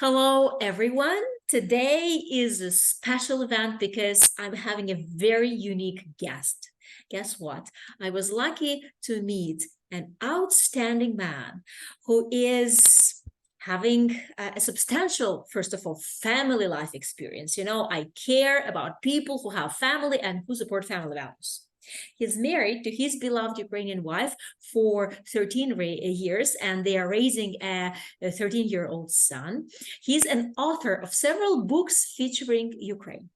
Hello, everyone. Today is a special event because I'm having a very unique guest. Guess what? I was lucky to meet an outstanding man who is having a substantial, first of all, family life experience. I care about people who have family and who support family values. He's married to his beloved Ukrainian wife for 13 years, and they are raising a 13-year-old son. He's an author of several books featuring Ukraine.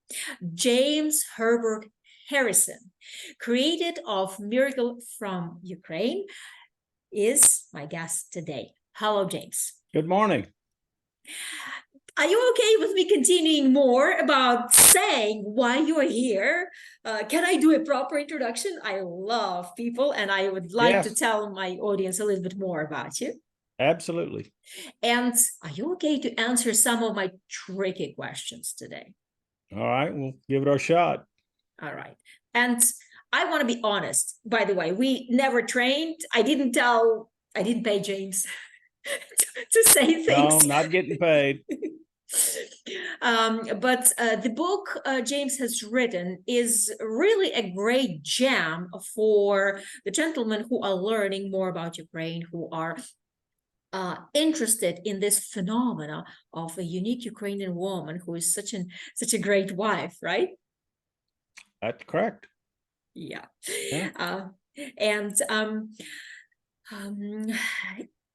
James Herbert Harrison, created of Miracle from Ukraine, is my guest today. Hello, James. Good morning. Are you okay with me continuing more about saying why you are here? Can I do a proper introduction? I love people, and I would like to tell my audience a little bit more about you. Absolutely. And are you okay to answer some of my tricky questions today? All right, we'll give it our shot. All right. And I want to be honest, by the way, we never trained. I didn't pay James to say things. No, not getting paid. But the book James has written is really a great gem for the gentlemen who are learning more about Ukraine, who are interested in this phenomena of a unique Ukrainian woman who is such a great wife, right? That's correct. Yeah. And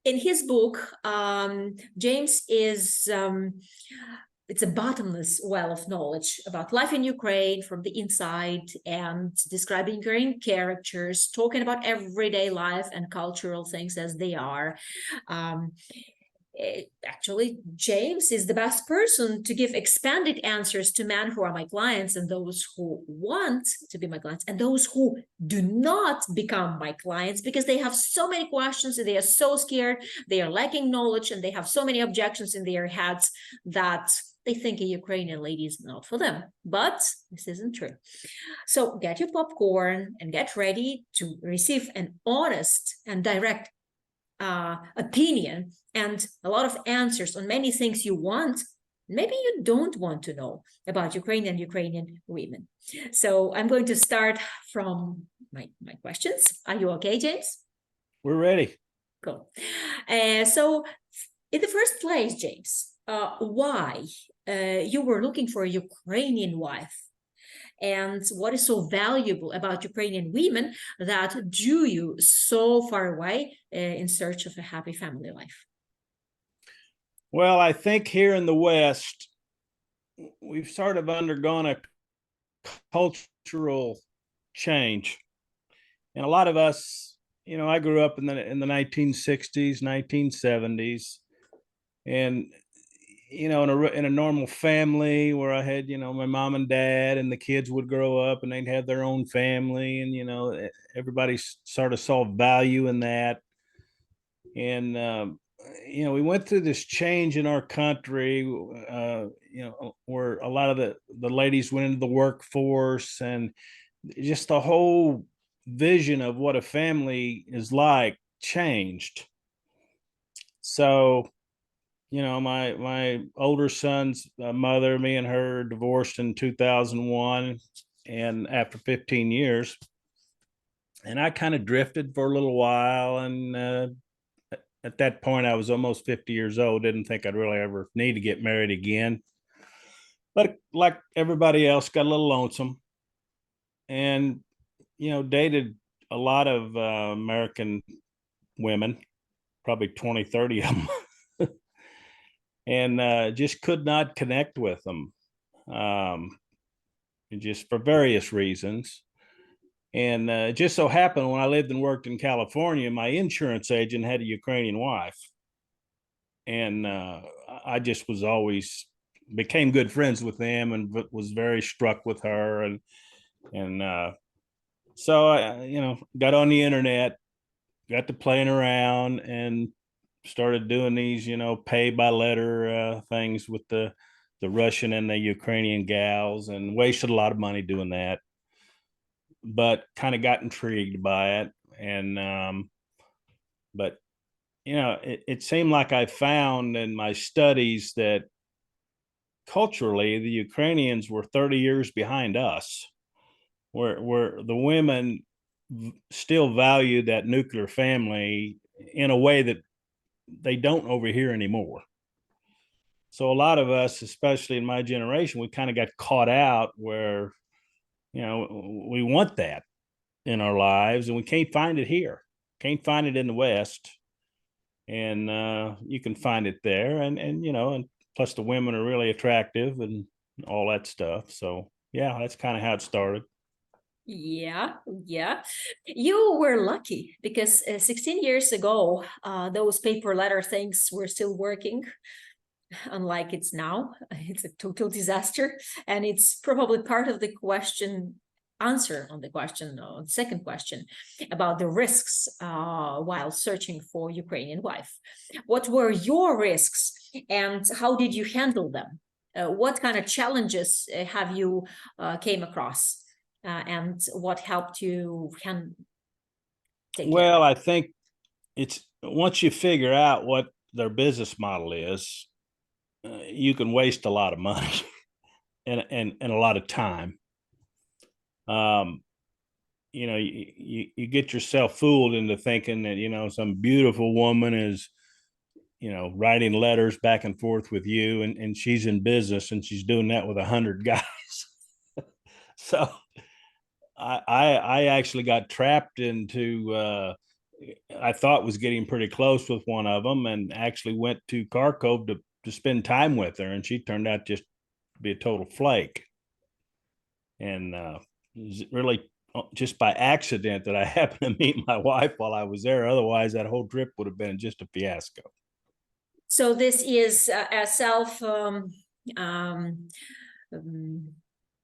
in his book, James is it's a bottomless well of knowledge about life in Ukraine from the inside, and describing Ukrainian characters, talking about everyday life and cultural things as they are. Actually, James is the best person to give expanded answers to men who are my clients, and those who want to be my clients, and those who do not become my clients because they have so many questions and they are so scared, they are lacking knowledge, and they have so many objections in their heads that they think a Ukrainian lady is not for them. But this isn't true. So get your popcorn and get ready to receive an honest and direct opinion and a lot of answers on many things you want, maybe you don't want to know about Ukrainian women. So I'm going to start from my questions. Are you okay, James? We're ready. Cool. So in the first place, James, why you were looking for a Ukrainian wife? And what is so valuable about Ukrainian women that drew you so far away in search of a happy family life? Well, I think here in the West, we've sort of undergone a cultural change. And a lot of us, I grew up in the 1960s, 1970s. And in a normal family where I had, my mom and dad, and the kids would grow up and they'd have their own family, and everybody sort of saw value in that. And we went through this change in our country, where a lot of the ladies went into the workforce, and just the whole vision of what a family is like changed. So my older son's mother, me and her divorced in 2001, and after 15 years, and I kind of drifted for a little while. And at that point, I was almost 50 years old. Didn't think I'd really ever need to get married again. But like everybody else, got a little lonesome, and dated a lot of American women, probably 20, 30 of them. And just could not connect with them, just for various reasons. And it just so happened when I lived and worked in California, my insurance agent had a Ukrainian wife. And I just was always became good friends with them and was very struck with her. And so I, got on the internet, got to playing around, and started doing these, pay by letter things with the Russian and the Ukrainian gals, and wasted a lot of money doing that, but kind of got intrigued by it. And but it seemed like I found in my studies that culturally the Ukrainians were 30 years behind us, where the women still value that nuclear family in a way that they don't over here anymore. So a lot of us, especially in my generation, we kind of got caught out where, we want that in our lives and we can't find it here. Can't find it in the West. And you can find it there. And plus the women are really attractive and all that stuff. So yeah, that's kind of how it started. Yeah, yeah. You were lucky because 16 years ago, those paper letter things were still working, unlike it's now. It's a total disaster. And it's probably part of the answer on the question, second question about the risks while searching for Ukrainian wife. What were your risks and how did you handle them? What kind of challenges have you came across? And what helped you can take care of Well, it? I think it's once you figure out what their business model is, you can waste a lot of money and a lot of time. Um, you get yourself fooled into thinking that some beautiful woman is writing letters back and forth with you, and she's in business and she's doing that with 100 guys. So I actually got trapped into I thought was getting pretty close with one of them, and actually went to Kharkov to spend time with her, and she turned out just to be a total flake. And really just by accident that I happened to meet my wife while I was there. Otherwise, that whole trip would have been just a fiasco. So this is a self um, um,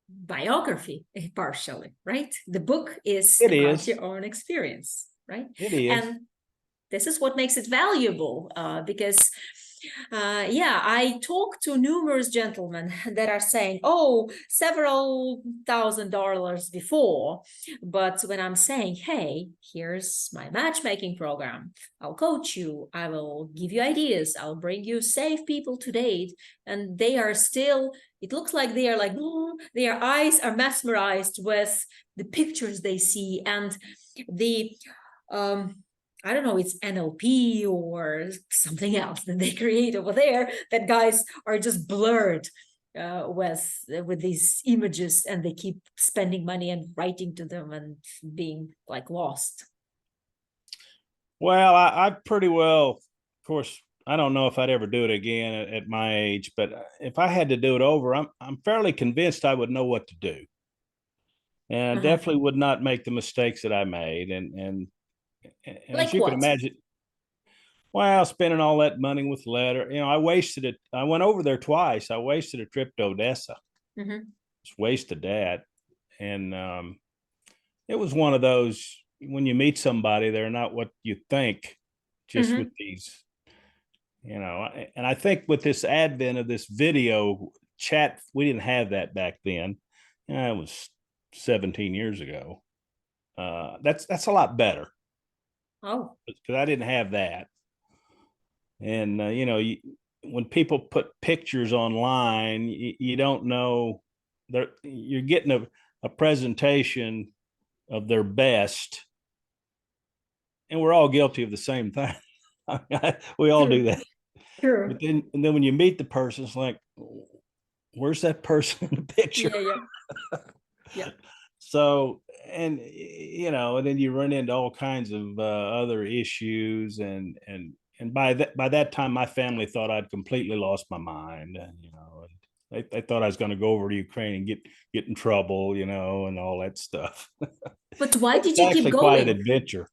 biography, partially, right? The book is It about is. your own experience, right? It is. And this is what makes it valuable because yeah, I talk to numerous gentlemen that are saying, oh, several $1,000s before. But when I'm saying, hey, here's my matchmaking program, I'll coach you, I will give you ideas, I'll bring you safe people to date. And they are still, it looks like they are like, oh, their eyes are mesmerized with the pictures they see and the I don't know, it's NLP or something else that they create over there that guys are just blurred with these images and they keep spending money and writing to them and being like lost. Well, I pretty well, of course, I don't know if I'd ever do it again at my age, but if I had to do it over, I'm fairly convinced I would know what to do, and I Uh-huh. definitely would not make the mistakes that I made. And as Like you can what? imagine, well, spending all that money with letter, I wasted it. I went over there twice. I wasted a trip to Odessa. Mm-hmm. Just wasted that, and it was one of those when you meet somebody, they're not what you think. Just with Mm-hmm. these, and I think with this advent of this video chat, we didn't have that back then. It was 17 years ago. That's a lot better Oh. because I didn't have that. And when people put pictures online, you don't know you're getting a presentation of their best, and we're all guilty of the same thing. We all do True. that. True. But then when you meet the person, it's like, where's that person in the picture? Yeah, yeah, yeah. So, and then you run into all kinds of other issues, and by that time, my family thought I'd completely lost my mind. And they thought I was going to go over to Ukraine and get in trouble, and all that stuff. But why It did was you keep actually quite an going? adventure.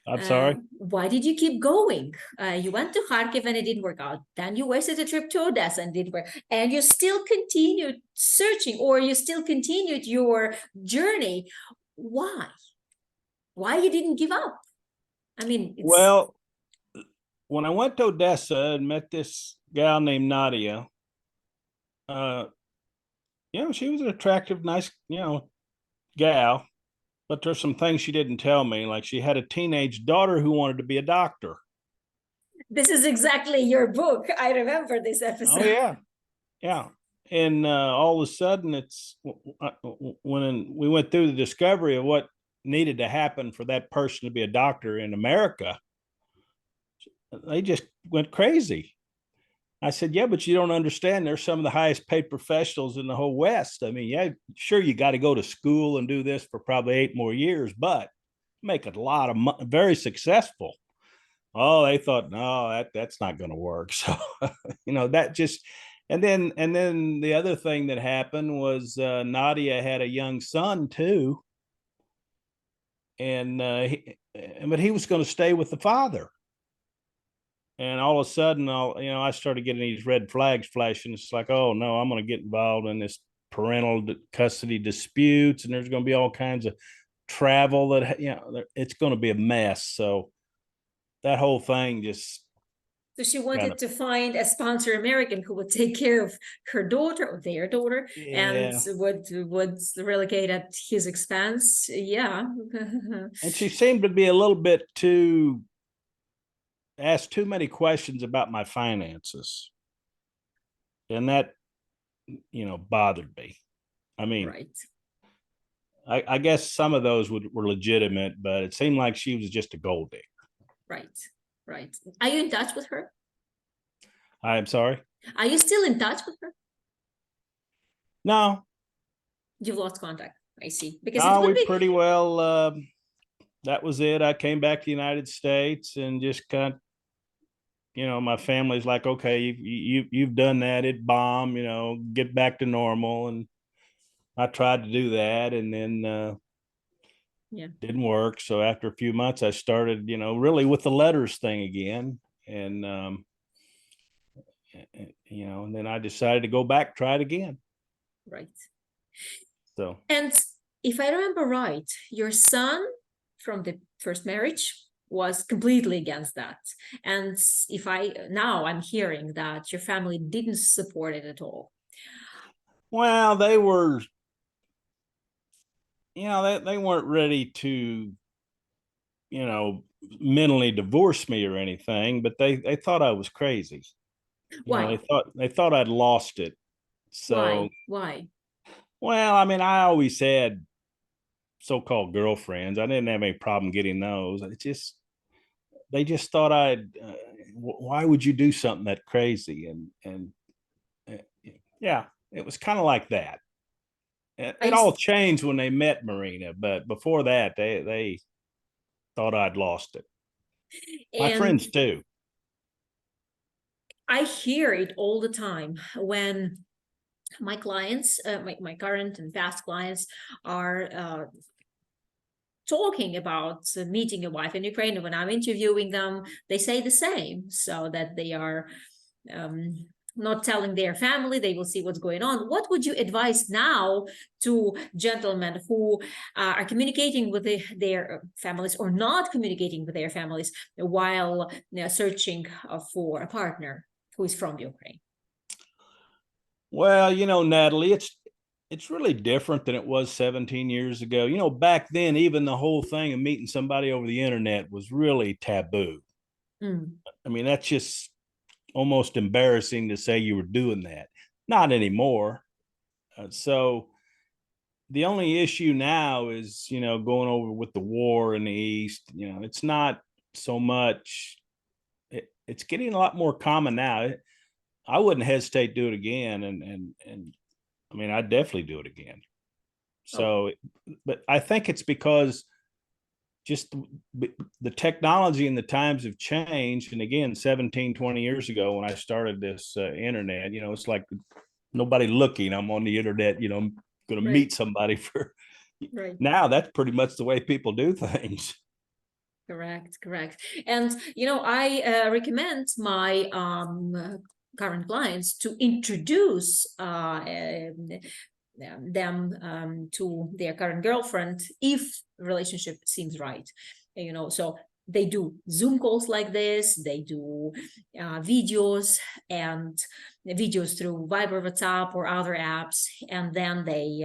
I'm sorry. Why did you keep going? You went to Kharkiv and it didn't work out. Then you wasted a trip to Odessa and it didn't work. And you still continued searching or you still continued your journey. Why? Why you didn't give up? I mean, it's Well, when I went to Odessa and met this gal named Nadia, uh, she was an attractive, nice, gal. But there's some things she didn't tell me, like she had a teenage daughter who wanted to be a doctor. This is exactly your book. I remember this Oh episode. yeah, yeah. And all of a sudden, it's when we went through the discovery of what needed to happen for that person to be a doctor in America, they just went crazy. I said, yeah, but you don't understand. They're some of the highest paid professionals in the whole West. I mean, yeah, sure, you got to go to school and do this for probably 8 more years, but make a lot of money, very successful. Oh, they thought, no, that's not going to work. So, that just, and then the other thing that happened was Nadia had a young son too, and but he was going to stay with the father. And all of a sudden, I started getting these red flags flashing. It's like, oh no, I'm going to get involved in this parental custody disputes, and there's going to be all kinds of travel that it's going to be a mess. So that whole thing just So she kind wanted of, to find a sponsor American who would take care of her daughter or their daughter and yeah. would relocate at his expense. Yeah. And she seemed to be a little bit too asked too many questions about my finances, and that bothered me. I mean, Right. I guess some of those were legitimate, but it seemed like she was just a gold digger. Right. Right. Are you in touch with her? I'm sorry. Are you still in touch with her? No, You've lost contact. I see. Because it no, would we be pretty well. That was it. I came back to the United States and just kind of, my family's like, okay, you've done that. It bombed. Get back to normal. And I tried to do that, and then yeah. didn't work. So after a few months, I started, really with the letters thing again, and and then I decided to go back, try it again. Right. So And if I remember right, your son from the first marriage was completely against that. And if I'm hearing that your family didn't support it at all. well, they were, they weren't ready to, you know, mentally divorce me or anything, but they thought I was crazy. Why? They thought I'd lost it. So, Why? well, I mean, I always had so-called girlfriends. I didn't have any problem getting those. They just thought why would you do something that crazy? And yeah, it was kind of like that. It I all changed when they met Marina, but before that, they thought I'd lost it. My and friends too. I hear it all the time when my clients, my current and past clients are talking about meeting a wife in Ukraine. When I'm interviewing them, they say the same, so that they are not telling their family. They will see what's going on. What would you advise now to gentlemen who are communicating with their families or not communicating with their families while searching for a partner who is from Ukraine? Well, Natalie, it's really different than it was 17 years ago. Back then, even the whole thing of meeting somebody over the internet was really taboo. Mm. I mean, that's just almost embarrassing to say you were doing that. Not anymore. So the only issue now is, going over with the war in the East. It's not so much. It's getting a lot more common now. I wouldn't hesitate to do it again, and I mean, I'd definitely do it again. Oh, So, but I think it's because just the technology and the times have changed. And again, 17, 20 years ago, when I started this internet, it's like nobody looking. I'm on the internet, I'm going to right, meet somebody for right. now. That's pretty much the way people do things. Correct. And I recommend my current clients to introduce them to their current girlfriend if relationship seems right. So they do Zoom calls like this. They do videos and videos through Viber, WhatsApp, or other apps, and then they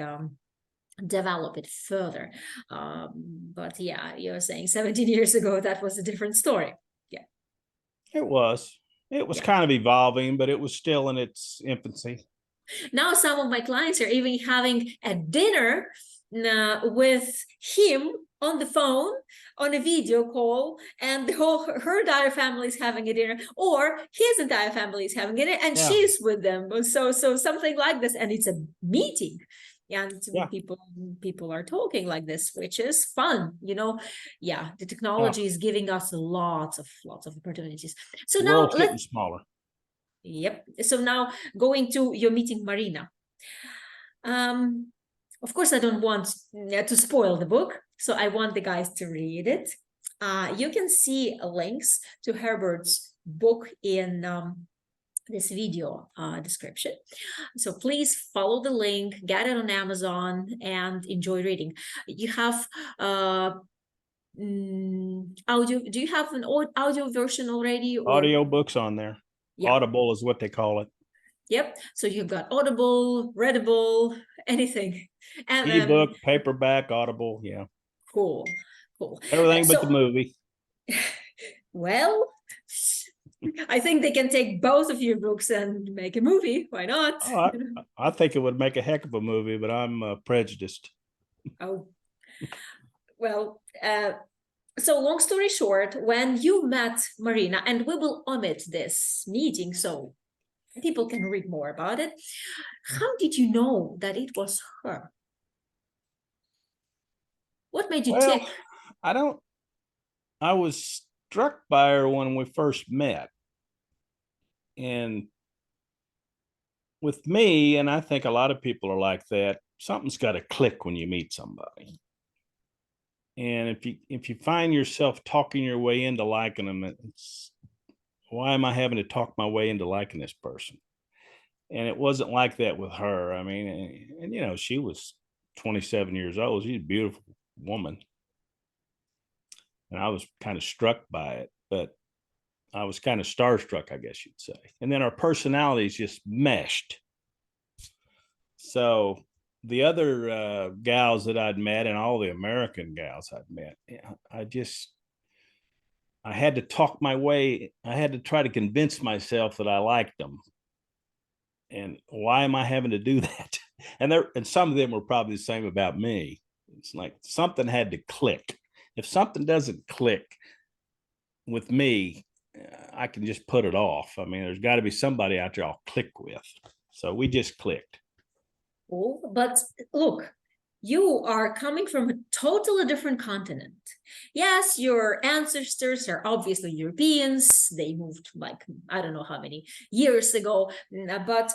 develop it further. But yeah, you're saying 17 years ago that was a different story. Yeah. It was. It was Yeah. kind of evolving, but it was still in its infancy. Now some of my clients are even having a dinner with him on the phone, on a video call, and the whole her entire family is having a dinner, or his entire family is having it, and Yeah. she's with them. So something like this, and it's a meeting. And Yeah. people are talking like this, which is fun, you know. Yeah, the Yeah. technology is giving us lots of opportunities. So The now world's let getting smaller. Yep. So now going to your meeting, Marina. Um, of course, I don't want to spoil the book, so I want the guys to read it. You can see links to Herbert's book in this video description. So please follow the link, get it on Amazon, and enjoy reading. You have audio. Do you have an audio version already, or Audio books on there. yeah? Audible is what they call it. Yep. So you've got Audible, Readable, anything. And Ebook, paperback, Audible. Yeah. cool, cool. Everything but the So, movie. well, I think they can take both of your books and make a movie. Why not? Oh, I think it would make a heck of a movie, but I'm prejudiced. Oh, well, so long story short, when you met Marina, and we will omit this meeting so people can read more about it, how did you know that it was her? What made you Well, tick? I don't, I was struck by her when we first met. And with me, and I think a lot of people are like that, something's got to click when you meet somebody. And if you find yourself talking your way into liking them, it's why am I having to talk my way into liking this person? And it wasn't like that with her. I mean, and you know, she was 27 years old. She's a beautiful woman. And I was kind of struck by it, but I was kind of starstruck, I guess you'd say. And then our personalities just meshed. So the other gals that I'd met and all the American gals I'd met, I had to talk my way. I had to try to convince myself that I liked them. And why am I having to do that? And some of them were probably the same about me. It's like something had to click. If something doesn't click with me, I can just put it off. I mean, there's got to be somebody out there I'll click with. So we just clicked. Oh, but look, you are coming from a totally different continent. Yes, your ancestors are obviously Europeans. They moved like, I don't know how many years ago, but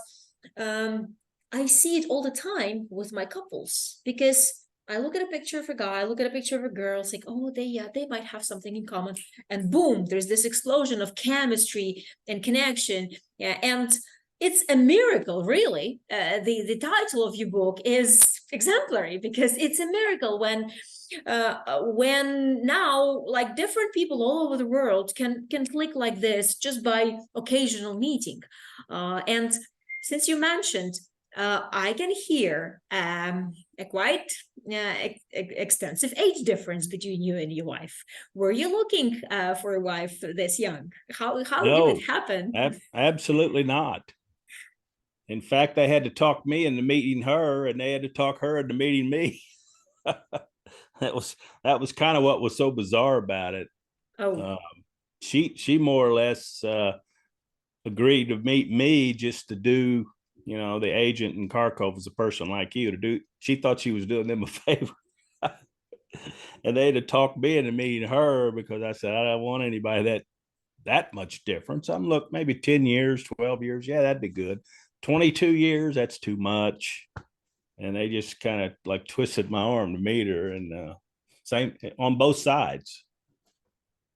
I see it all the time with my couples because I look at a picture of a guy, I look at a picture of a girl, it's like, oh, they might have something in common. And boom, there's this explosion of chemistry and connection. Yeah, and it's a miracle, really. The title of your book is exemplary because it's a miracle when now like different people all over the world can click like this just by occasional meeting. And since you mentioned, I can hear a quite extensive age difference between you and your wife. Were you looking for a wife this young? How did it No, happen? absolutely not. In fact, they had to talk me into meeting her, and they had to talk her into meeting me. that was kind of what was so bizarre about it. Oh, Um, she more or less agreed to meet me just to do, the agent in Kharkov is a person like you to do. She thought she was doing them a favor. And they had to talk me into meeting her because I said I don't want anybody that much difference. I'm look maybe 10 years, 12 years. Yeah, that'd be good. 22 years, that's too much. And they just kind of like twisted my arm to meet her, and same on both sides.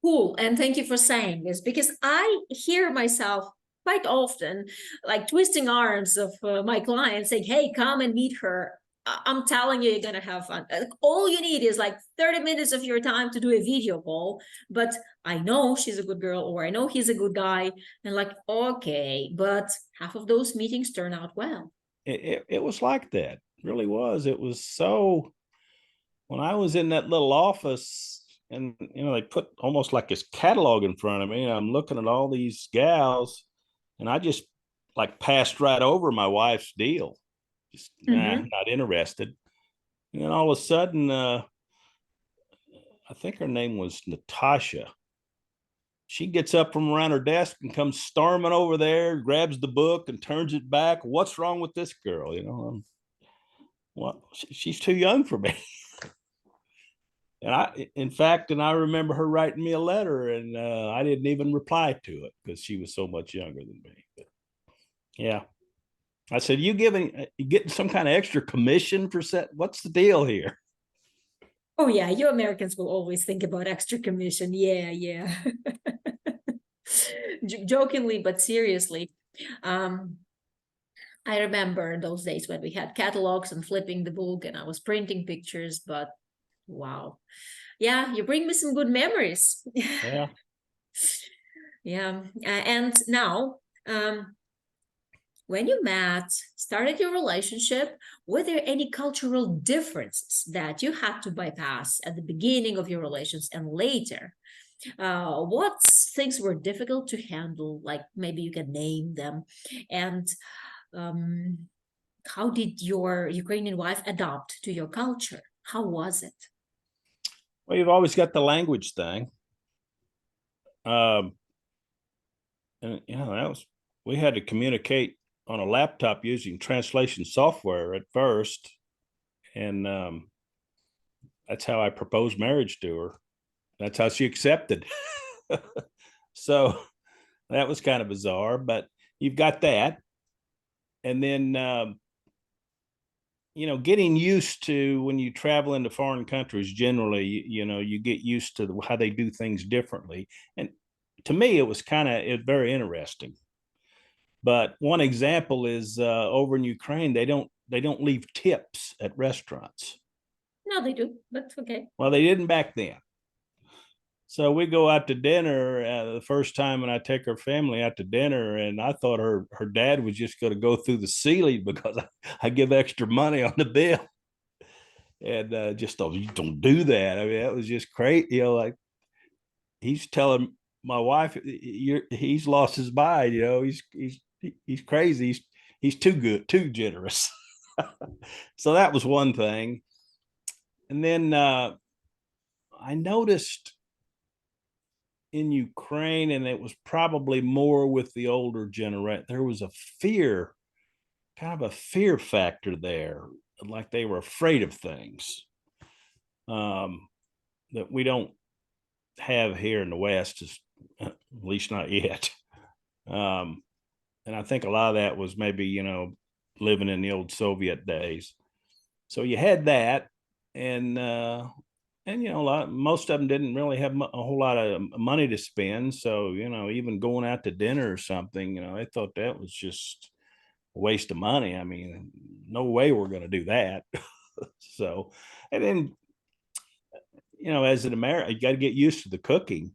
cool. And thank you for saying this because I hear myself quite often like twisting arms of my clients saying, hey, come and meet her. I'm telling you, you're going to have fun. All you need is like 30 minutes of your time to do a video call. But I know she's a good girl or I know he's a good guy. And like, okay, but half of those meetings turn out well. It was like that. It really was. It was so when I was in that little office and they put almost like this catalog in front of me, and I'm looking at all these gals, and I just like passed right over my wife's deal. Just Mm-hmm. not interested. And then all of a sudden, I think her name was Natasha. She gets up from around her desk and comes storming over there, grabs the book and turns it back. What's wrong with this girl? Well, she's too young for me. And in fact, I remember her writing me a letter, and I didn't even reply to it because she was so much younger than me. But yeah, I said, you getting some kind of extra commission for set? What's the deal here? Oh yeah, you Americans will always think about extra commission. Yeah, yeah. Jokingly, but seriously. Um, I remember those days when we had catalogs and flipping the book and I was printing pictures, but wow. Yeah, you bring me some good memories. Yeah. Yeah. And now, when you met, started your relationship, were there any cultural differences that you had to bypass at the beginning of your relations and later? What things were difficult to handle? Like maybe you can name them. And um, how did your Ukrainian wife adapt to your culture? How was it? Well, you've always got the language thing. Um, and that was, we had to communicate on a laptop using translation software at first, and that's how I proposed marriage to her. That's how she accepted. So that was kind of bizarre, but you've got that. And then getting used to, when you travel into foreign countries, generally you get used to how they do things differently. And to me, it was very interesting. But one example is over in Ukraine, they don't leave tips at restaurants. No, they do, but okay. Well, they didn't back then. So we go out to dinner the first time, and I take her family out to dinner, and I thought her dad was just going to go through the ceiling because I give extra money on the bill, and just thought, you don't do that. I mean, that was just crazy. Like, he's telling my wife, he's lost his mind. He's crazy. He's too good, too generous. So that was one thing. And then I noticed in Ukraine, and it was probably more with the older generation, there was a kind of a fear factor there, like they were afraid of things that we don't have here in the West, at least not yet. And I think a lot of that was maybe, living in the old Soviet days. So you had that, and most of them didn't really have a whole lot of money to spend. So even going out to dinner or something, they thought that was just a waste of money. I mean, no way we're going to do that. So, and then as an American, you got to get used to the cooking.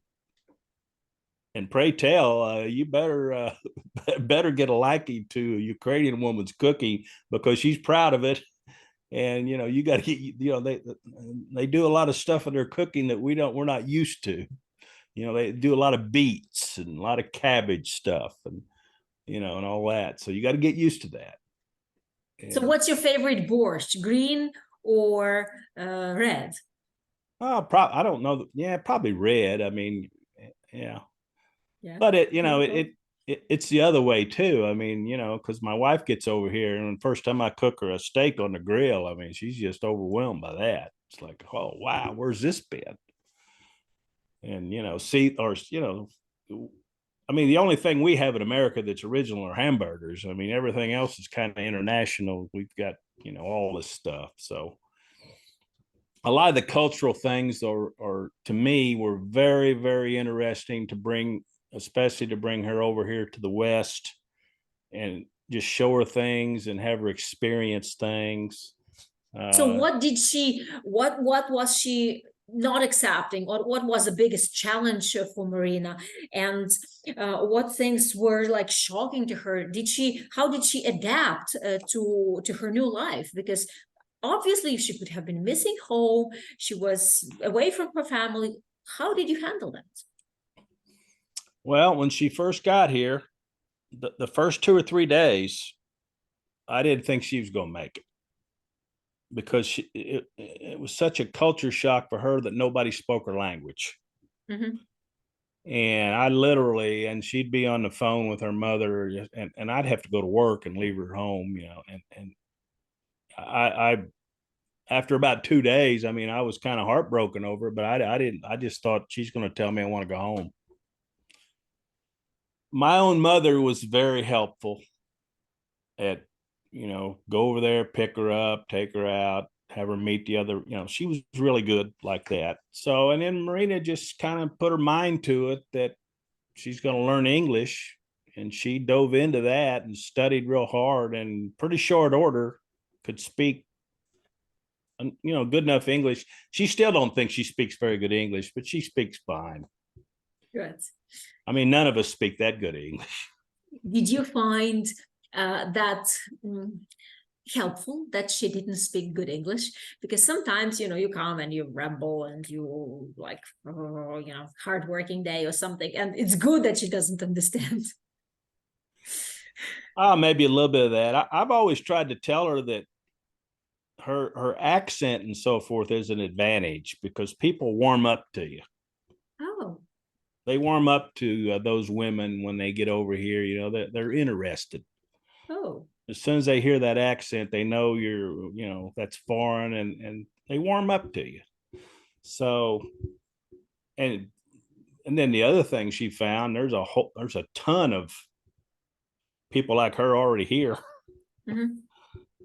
And pray tell, you better better get a liking to a Ukrainian woman's cooking, because she's proud of it. And you got to get, they do a lot of stuff in their cooking that we're not used to. They do a lot of beets and a lot of cabbage stuff, and and all that. So you got to get used to that. So And what's your favorite borscht, green or red? I don't know. Yeah, probably red. I mean, yeah. Yeah. But it's the other way too. I mean, because my wife gets over here, and the first time I cook her a steak on the grill, I mean, she's just overwhelmed by that. It's like, oh wow, where's this been? And I mean, the only thing we have in America that's original are hamburgers. I mean, everything else is kind of international. We've got all this stuff. So a lot of the cultural things are to me were very, very interesting to bring, especially to bring her over here to the West and just show her things and have her experience things. So Uh, what was she not accepting, or what was the biggest challenge for Marina? And what things were like shocking to her? How did she adapt to her new life? Because obviously she could have been missing home, she was away from her family, How did you handle that? Well, when she first got here, the first 2 or 3 days, I didn't think she was going to make it because it was such a culture shock for her that nobody spoke her language. Mm-hmm. And I literally, and she'd be on the phone with her mother, and I'd have to go to work and leave her home, and I after about 2 days, I mean, I was kind of heartbroken over it, but I didn't, I just thought she's going to tell me I want to go home. My own mother was very helpful at, go over there, pick her up, take her out, have her meet the other, she was really good like that. So, and then Marina just kind of put her mind to it that she's going to learn English. And she dove into that and studied real hard and pretty short order could speak, good enough English. She still don't think she speaks very good English, but she speaks fine. Good. I mean, none of us speak that good English. Did you find that helpful that she didn't speak good English? Because sometimes, you come and you ramble and you like, hardworking day or something, and it's good that she doesn't understand. Maybe a little bit of that. I've always tried to tell her that her accent and so forth is an advantage because people warm up to you. Oh. They warm up to those women when they get over here. They're interested. Oh. As soon as they hear that accent, they know you're, that's foreign, and they warm up to you. So, and then the other thing she found, there's a ton of people like her already here. Mm-hmm.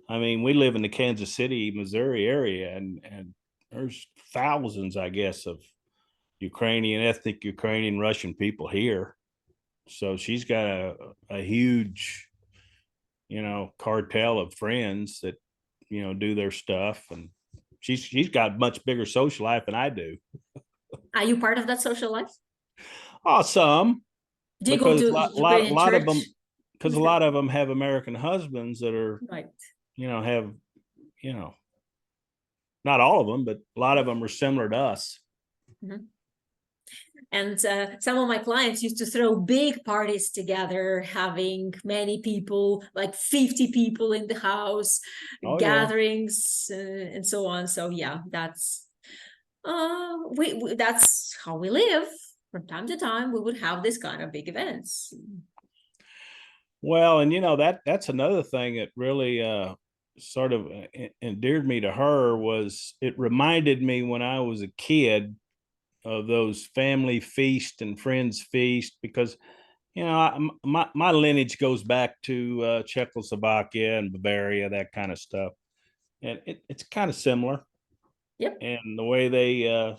I mean, we live in the Kansas City, Missouri area, and there's thousands, I guess, of ethnic Ukrainian Russian people here. So she's got a huge, cartel of friends that, do their stuff. And she's got much bigger social life than I do. Are you part of that social life? Some, Do you go because to Ukrainian lot of them, church? because a lot of them have American husbands that are, Right. have, you know, not all of them, but a lot of them are similar to us. Mm-hmm. And some of my clients used to throw big parties together, having many people, like 50 people in the house, Oh yeah. gatherings, and so on. So yeah, that's that's how we live. From time to time, we would have this kind of big events. Well, and that's another thing that really sort of endeared me to her was it reminded me when I was a kid of those family feast and friends feast because my lineage goes back to Czechoslovakia and Bavaria, that kind of stuff, and it's kind of similar. Yep. And the way they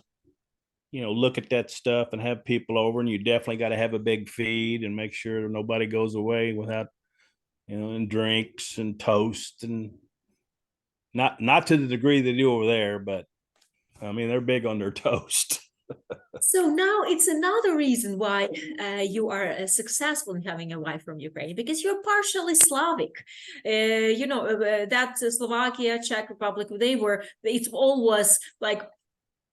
look at that stuff and have people over, and you definitely got to have a big feed and make sure nobody goes away without and drinks and toast, and not to the degree they do over there, but I mean they're big on their toast. So now it's another reason why you are successful in having a wife from Ukraine, because you're partially Slavic. That Slovakia, Czech Republic, it all was like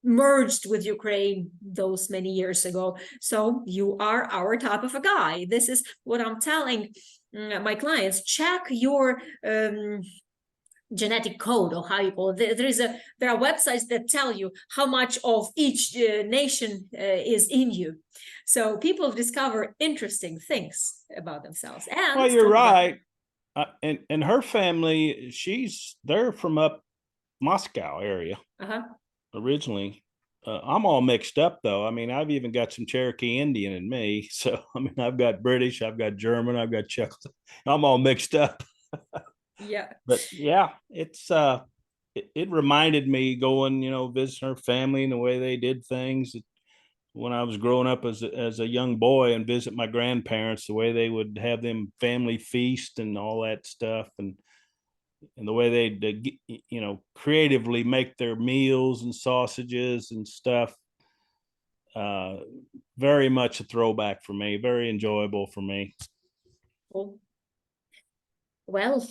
merged with Ukraine those many years ago. So you are our type of a guy. This is what I'm telling my clients. Check your genetic code, or how you call it. There are websites that tell you how much of each nation is in you. So people discover interesting things about themselves. And Well, you're right. And her family, they're from up Moscow area originally. I'm all mixed up though. I mean, I've even got some Cherokee Indian in me. So I mean, I've got British, I've got German, I've got Czech. I'm all mixed up. Yeah. But yeah, it reminded me going, visiting her family and the way they did things when I was growing up as a young boy, and visit my grandparents, the way they would have them family feast and all that stuff, and the way they creatively make their meals and sausages and stuff. Very much a throwback for me, very enjoyable for me. Cool. Well,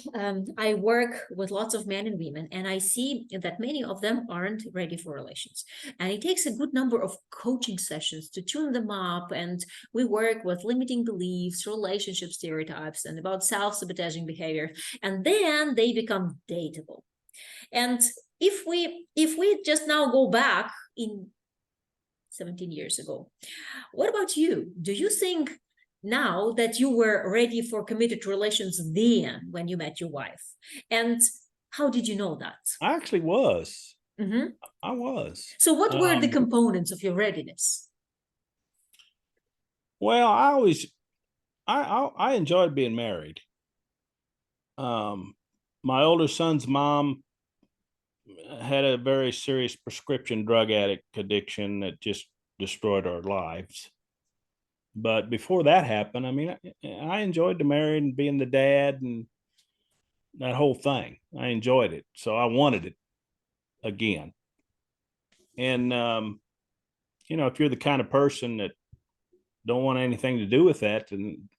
I work with lots of men and women, and I see that many of them aren't ready for relations. And it takes a good number of coaching sessions to tune them up. And we work with limiting beliefs, relationship stereotypes, and about self-sabotaging behavior. And then they become dateable. And if we just now go back in 17 years ago, what about you? Do you think now that you were ready for committed relations then when you met your wife? And how did you know that? I actually was. Mhm. I was. So, what were the components of your readiness? Well, I enjoyed being married. My older son's mom had a very serious prescription drug addict addiction that just destroyed our lives. But before that happened, I mean, I enjoyed the married and being the dad and that whole thing. I enjoyed it, so I wanted it again. And if you're the kind of person that don't want anything to do with that, then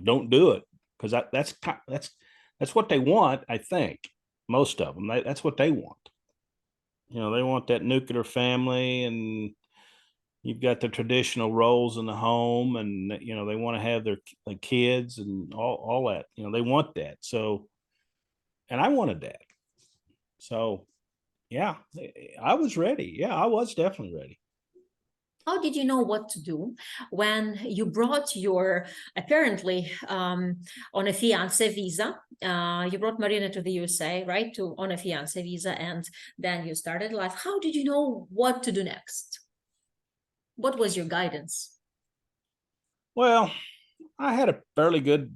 don't do it, because that's what they want. I think most of them, that's what they want. They want that nuclear family, and you've got the traditional roles in the home, and they want to have their kids and all that. They want that. So, and I wanted that. So, yeah, I was ready. Yeah, I was definitely ready. How did you know what to do when you brought your, apparently, on a fiance visa? You brought Marina to the USA, right? On a fiance visa, and then you started life. How did you know what to do next? What was your guidance? Well, I had a fairly good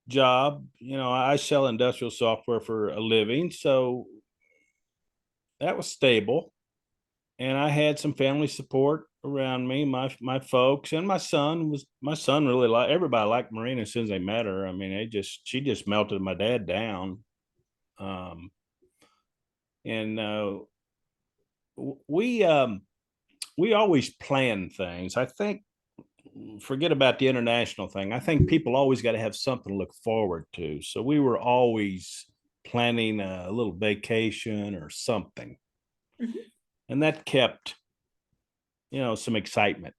job. I sell industrial software for a living, so that was stable. And I had some family support around me, my folks, and my son really liked, everybody liked Marina as soon as they met her. I mean, she just melted my dad down. Um, and we we always plan things. I think, forget about the international thing. I think people always got to have something to look forward to. So we were always planning a little vacation or something. Mhm. And that kept, some excitement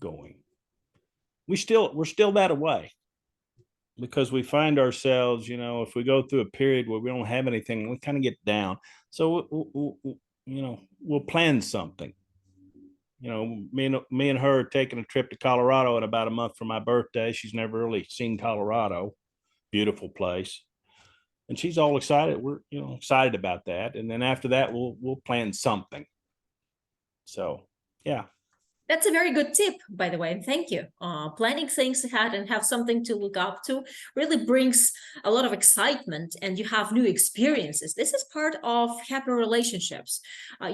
going. We're still that way, because we find ourselves, if we go through a period where we don't have anything, we kind of get down. So, we'll plan something. Me and her are taking a trip to Colorado in about a month for my birthday. She's never really seen Colorado. Beautiful place. And she's all excited. We're, excited about that. And then after that, we'll plan something. So, yeah. That's a very good tip, by the way. Thank you. Planning things ahead and have something to look up to really brings a lot of excitement, and you have new experiences. This is part of happy relationships.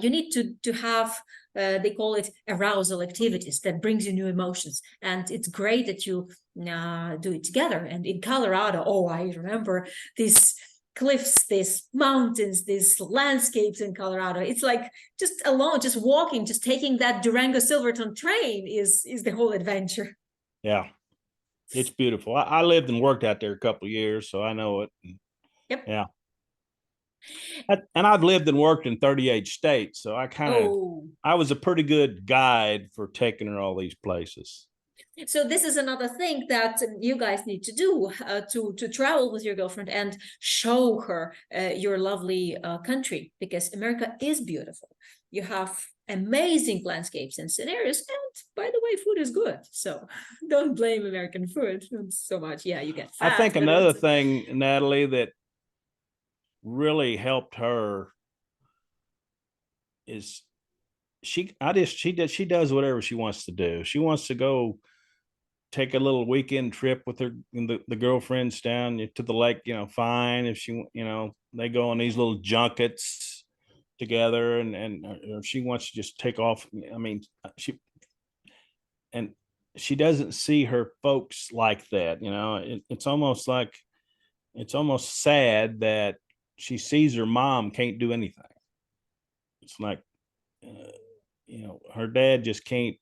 You need to have, they call it arousal activities that brings you new emotions. And it's great that you do it together. And in Colorado, oh, I remember this cliffs, these mountains, these landscapes in Colorado. It's like just alone, just walking, just taking that Durango Silverton train is the whole adventure. Yeah. It's beautiful. I lived and worked out there a couple of years, so I know it. Yep. Yeah. And I've lived and worked in 38 states, so I was a pretty good guide for taking her all these places. So this is another thing that you guys need to do, to travel with your girlfriend and show her your lovely country, because America is beautiful. You have amazing landscapes and scenarios, and by the way, food is good. So don't blame American food so much. Yeah, you get I fat, think but another thing, Natalie, that really helped her is she does whatever she wants to do. She wants to go take a little weekend trip with her and the girlfriends down to the lake, fine. If she, they go on these little junkets together, and if she wants to just take off, I mean, and she doesn't see her folks like that. It's almost sad that she sees her mom can't do anything. It's like, her dad just can't,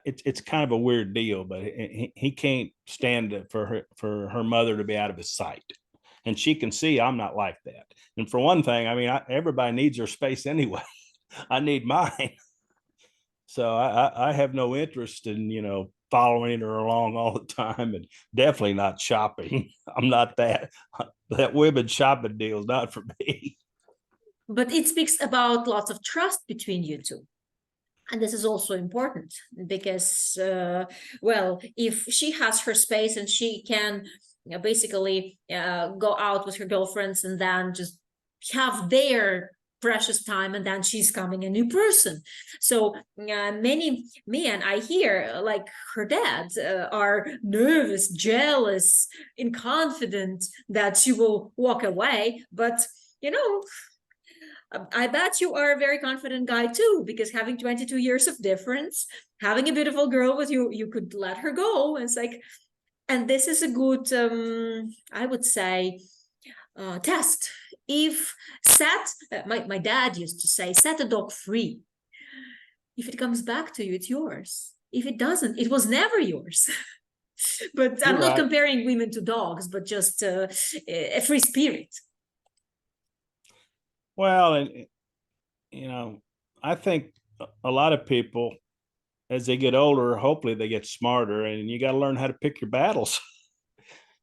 it's kind of a weird deal, but he can't stand for her mother to be out of his sight, and she can see I'm not like that. And for one thing, I mean, everybody needs their space anyway. I need mine, so I have no interest in following her along all the time, and definitely not shopping. I'm not that women shopping deal is not for me. But it speaks about lots of trust between you two. And this is also important because, well, if she has her space and she can basically go out with her girlfriends and then just have their precious time, and then she's coming a new person. So many men I hear, like her dad, are nervous, jealous, inconfident that she will walk away. But I bet you are a very confident guy too, because having 22 years of difference, having a beautiful girl with you, you could let her go. It's like, and this is a good, I would say, test. If my dad used to say, set a dog free. If it comes back to you, it's yours. If it doesn't, it was never yours. But You're I'm not right. comparing women to dogs, but just a free spirit. Well, and I think a lot of people, as they get older, hopefully they get smarter, and you got to learn how to pick your battles.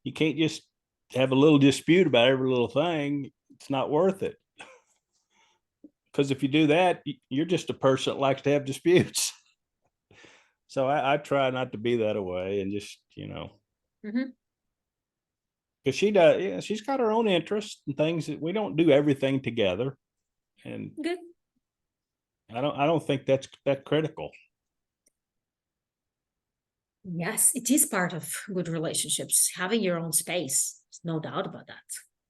You can't just have a little dispute about every little thing. It's not worth it. Because if you do that, you're just a person that likes to have disputes. So I try not to be that way, and just, Mhm. because she does, yeah, she's got her own interests and things that we don't do everything together. And Good. I don't think that's that critical. Yes, it is part of good relationships, having your own space. There's no doubt about that.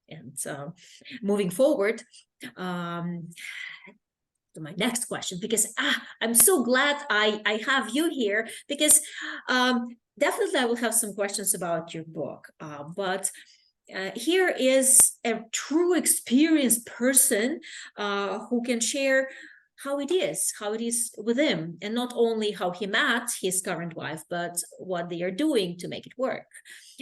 And moving forward to my next question, because I'm so glad I have you here, because definitely I will have some questions about your book. But here is a true experienced person who can share how it is with him, and not only how he met his current wife, but what they are doing to make it work.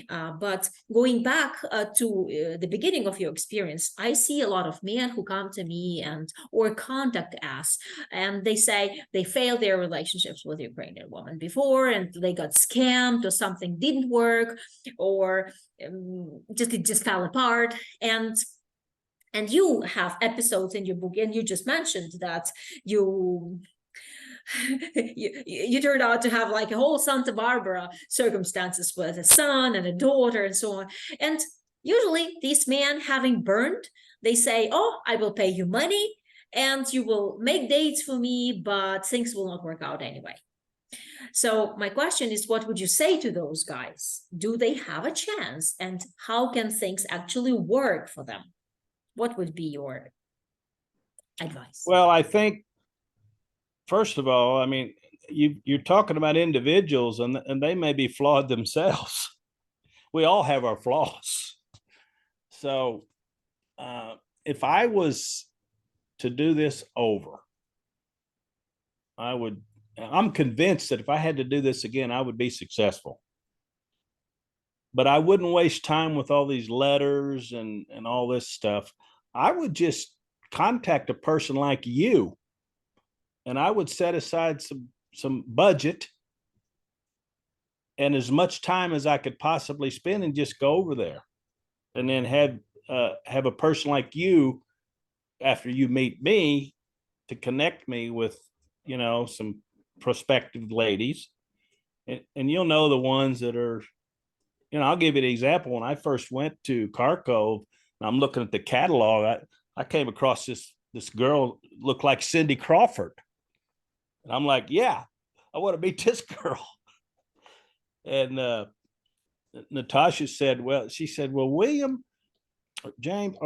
But going back to the beginning of your experience, I see a lot of men who come to me and or contact us, and they say they failed their relationships with Ukrainian women before, and they got scammed, or something didn't work, or it just fell apart. And you have episodes in your book, and you just mentioned that you you turned out to have like a whole Santa Barbara circumstances with a son and a daughter and so on. And usually these men, having burned, they say, oh, I will pay you money and you will make dates for me, but things will not work out anyway. So my question is, what would you say to those guys? Do they have a chance, and how can things actually work for them? What would be your advice? Well, I think, first of all, I mean, you're talking about individuals, and they may be flawed themselves. We all have our flaws. So if I was to do this over, I'm convinced that if I had to do this again, I would be successful. But I wouldn't waste time with all these letters and all this stuff. I would just contact a person like you, and I would set aside some budget and as much time as I could possibly spend, and just go over there, and then have a person like you, after you meet me, to connect me with some prospective ladies, and you'll know the ones that are. I'll give you an example. When I first went to Kharkov, and I'm looking at the catalog, I came across this girl looked like Cindy Crawford, and I'm like, yeah, I want to meet this girl. And Natasha said, well, William, James,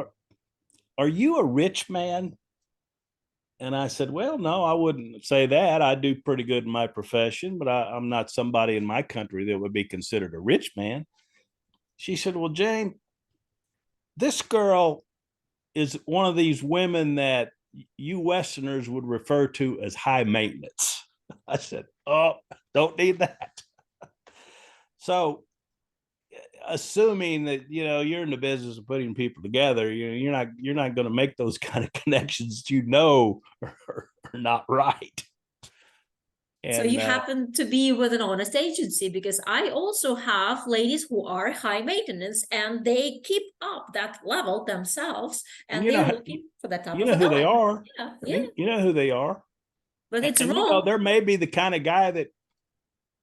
are you a rich man? And I said, well, no, I wouldn't say that. I do pretty good in my profession, but I'm not somebody in my country that would be considered a rich man. She said, well, James, this girl is one of these women that you Westerners would refer to as high maintenance. I said, Oh, don't need that. So assuming that you're in the business of putting people together, you're not going to make those kind of connections that are not right. So And you happen to be with an honest agency, because I also have ladies who are high maintenance and they keep up that level themselves, and they're looking for that type you of know a who they guy. are. Yeah, I yeah. mean, you know who they are. But it's And wrong. there may be the kind of guy that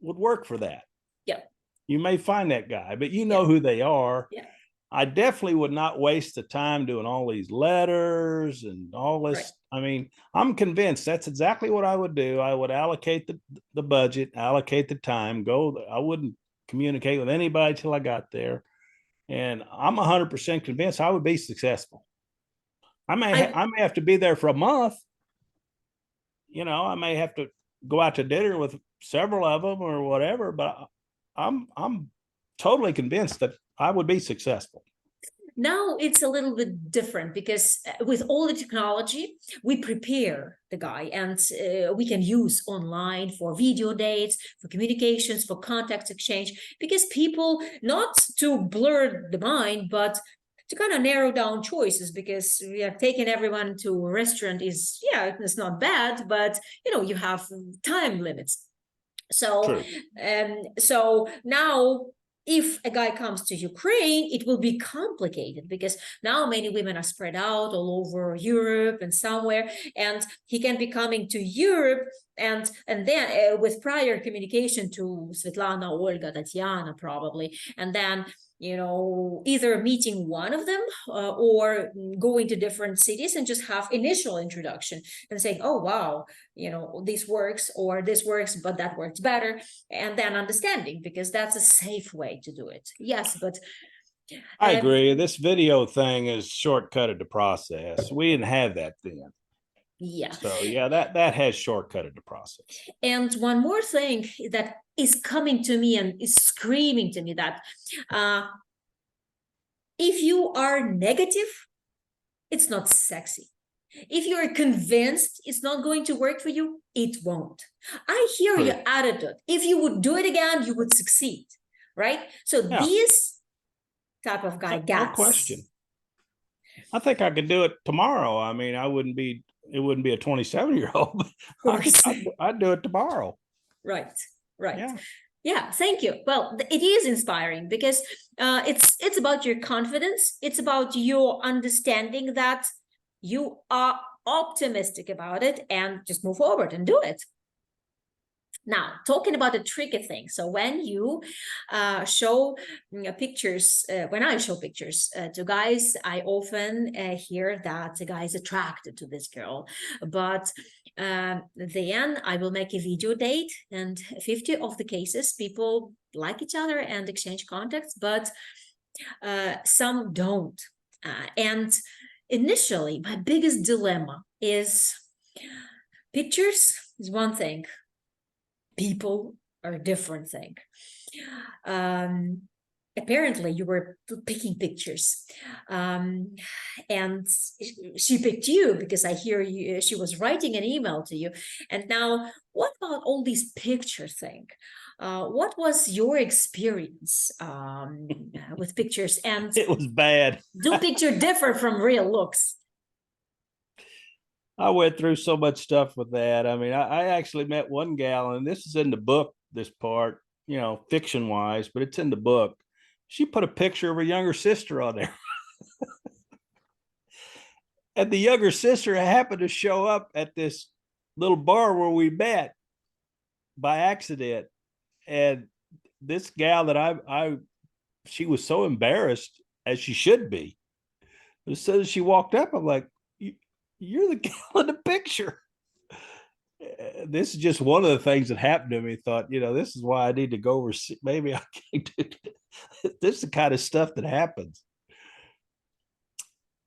would work for that. Yeah. You may find that guy, but you Yeah. know who they are. Yeah. I definitely would not waste the time doing all these letters and all this. Right. I mean, I'm convinced that's exactly what I would do. I would allocate the budget, allocate the time, go. I wouldn't communicate with anybody till I got there. And I'm 100% convinced I would be successful. I may have to be there for a month. I may have to go out to dinner with several of them or whatever, but I'm totally convinced that I would be successful. Now it's a little bit different, because with all the technology, we prepare the guy, and we can use online for video dates, for communications, for contacts exchange, because people, not to blur the mind, but to kind of narrow down choices, because we have taken everyone to a restaurant is, yeah, it's not bad, but you have time limits. So, so now if a guy comes to Ukraine, it will be complicated, because now many women are spread out all over Europe and somewhere, and he can be coming to Europe, and then with prior communication to Svetlana, Olga, Tatiana, probably, and then either meeting one of them or going to different cities and just have initial introduction and saying, oh wow, this works, or this works but that works better, and then understanding, because that's a safe way to do it. Yes, but I agree. This video thing is shortcutted the process. We didn't have that then. Yeah. So yeah, that has shortcutted the process. And one more thing that is coming to me and is screaming to me, that if you are negative, it's not sexy. If you're convinced it's not going to work for you, it won't. I hear your attitude. If you would do it again, you would succeed, right? So this type of guy gets. No question. I think I could do it tomorrow. I mean, it wouldn't be a 27-year-old. I'd do it tomorrow. Right. Yeah, thank you. Well, it is inspiring, because it's about your confidence. It's about your understanding that you are optimistic about it, and just move forward and do it. Now, talking about the tricky thing. So when you show pictures, when I show pictures to guys, I often hear that the guy is attracted to this girl. But then I will make a video date, and 50 of the cases, people like each other and exchange contacts, but some don't. And initially, my biggest dilemma is pictures is one thing. People are a different thing. Apparently you were picking pictures, and she picked you because I hear she was writing an email to you. And now, what about all these picture thing? What was your experience with pictures? And it was bad. Do picture differ from real looks? I went through so much stuff with that. I mean, I actually met one gal, and this is in the book, this part, fiction wise, but it's in the book. She put a picture of her younger sister on there. And the younger sister happened to show up at this little bar where we met by accident. And this gal that she was so embarrassed, as she should be. As soon as she walked up, I'm like, you're the gal in the picture. This is just one of the things that happened to me. Thought, this is why I need to go over. Maybe I can't do this. Is the kind of stuff that happens.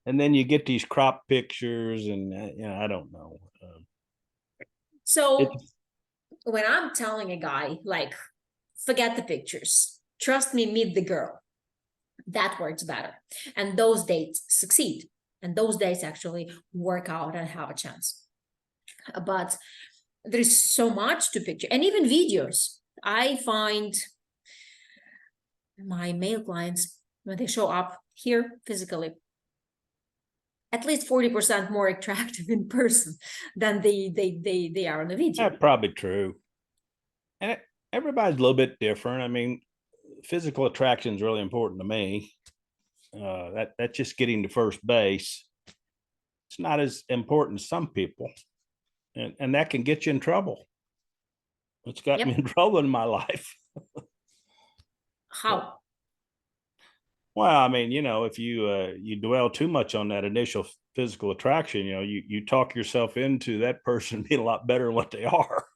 And then you get these crop pictures, and I don't know. So when I'm telling a guy, like, forget the pictures, trust me, meet the girl, that works better, and those dates succeed, and those dates actually work out and have a chance. But there's so much to picture, and even videos. I find my male clients, when they show up here physically, at least 40% more attractive in person than they are on the video. That's probably true. And everybody's a little bit different. I mean, physical attraction is really important to me. That's just getting to first base. It's not as important to some people, and that can get you in trouble. It's got me in trouble in my life. How? Well, I mean, if you dwell too much on that initial physical attraction, you talk yourself into that person being a lot better than what they are.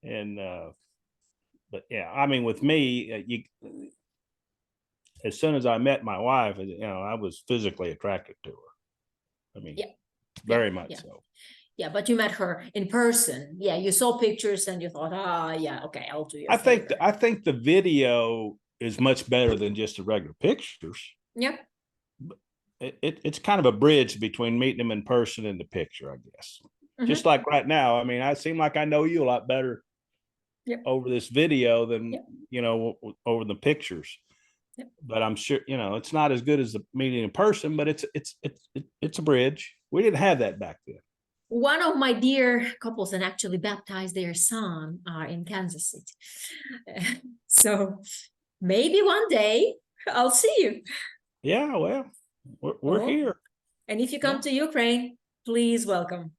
And but yeah, I mean, with me, as soon as I met my wife, I was physically attracted to her. I mean, very much so. Yeah, but you met her in person. Yeah, you saw pictures and you thought, yeah, okay, I'll do your favor. favor. I think the video is much better than just the regular pictures. Yeah. It's kind of a bridge between meeting them in person and the picture, I guess. Just like right now. I mean, I seem like I know you a lot better over this video than, over the pictures. But I'm sure, it's not as good as the meeting in person, but it's a bridge. We didn't have that back then. One of my dear couples and actually baptized their son in Kansas City. So maybe one day I'll see you. Yeah, well, we're here. And if you come to Ukraine, please welcome.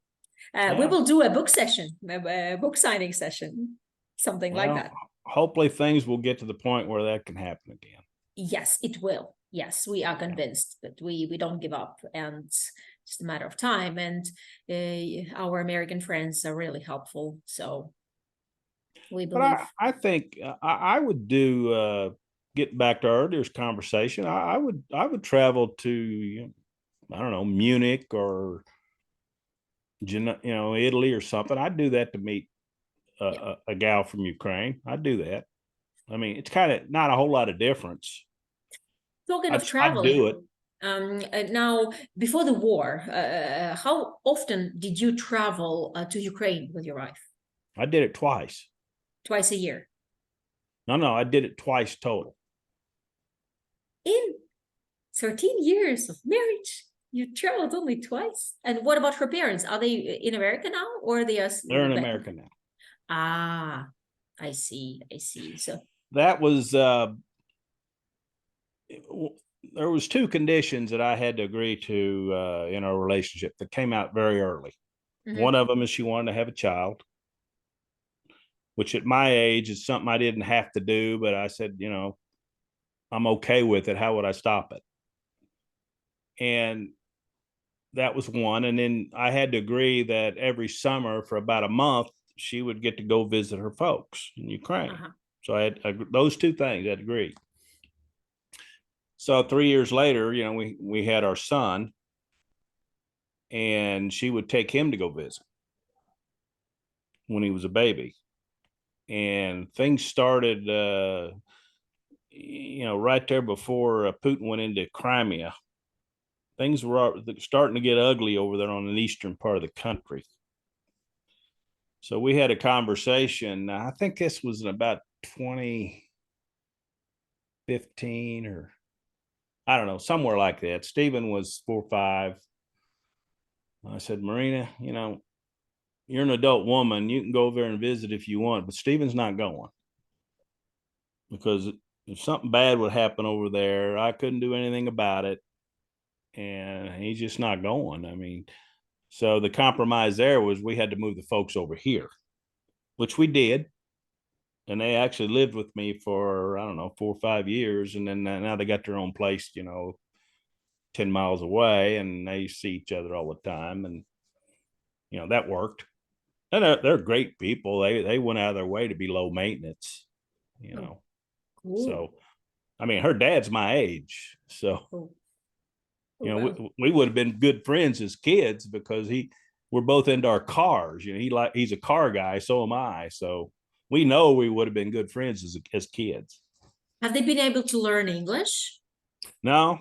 We will do a book session, a book signing session, something like that. Hopefully things will get to the point where that can happen again. Yes, it will. Yes, we are convinced, but we don't give up, and it's just a matter of time. And our American friends are really helpful, so we believe. But I think I would do. Get back to our earlier conversation. I would travel to, I don't know, Munich or Italy or something. I'd do that to meet a gal from Ukraine. I'd do that. I mean, it's kind of not a whole lot of difference. Talking of travel, I'd do it. Now, before the war, how often did you travel to Ukraine with your wife? I did it twice. Twice a year? No, I did it twice total. In 13 years of marriage, you traveled only twice? And what about her parents? Are they in America now, or are they? They're in America now. Ah, I see. So that was there was two conditions that I had to agree to in our relationship that came out very early. One of them is she wanted to have a child, which at my age is something I didn't have to do, but I said, I'm okay with it. How would I stop it? And that was one. And then I had to agree that every summer for about a month, she would get to go visit her folks in Ukraine. So I had those two things I'd agree. So 3 years later, we had our son, and she would take him to go visit when he was a baby. And things started, right there before Putin went into Crimea. Things were starting to get ugly over there on the eastern part of the country. So we had a conversation. I think this was in about 2015 or I don't know, somewhere like that. Stephen was 4 or 5. I said, Marina, you're an adult woman. You can go over there and visit if you want, but Stephen's not going. Because if something bad would happen over there, I couldn't do anything about it. And he's just not going. I mean, so the compromise there was we had to move the folks over here, which we did. And they actually lived with me for, I don't know, 4 or 5 years. And then now they got their own place, 10 miles away, and they see each other all the time. And, that worked. And they're great people. They went out of their way to be low maintenance, Cool. So, I mean, her dad's my age. So, we would have been good friends as kids because we're both into our cars. He's a car guy. So am I. So we know we would have been good friends as kids. Have they been able to learn English? No,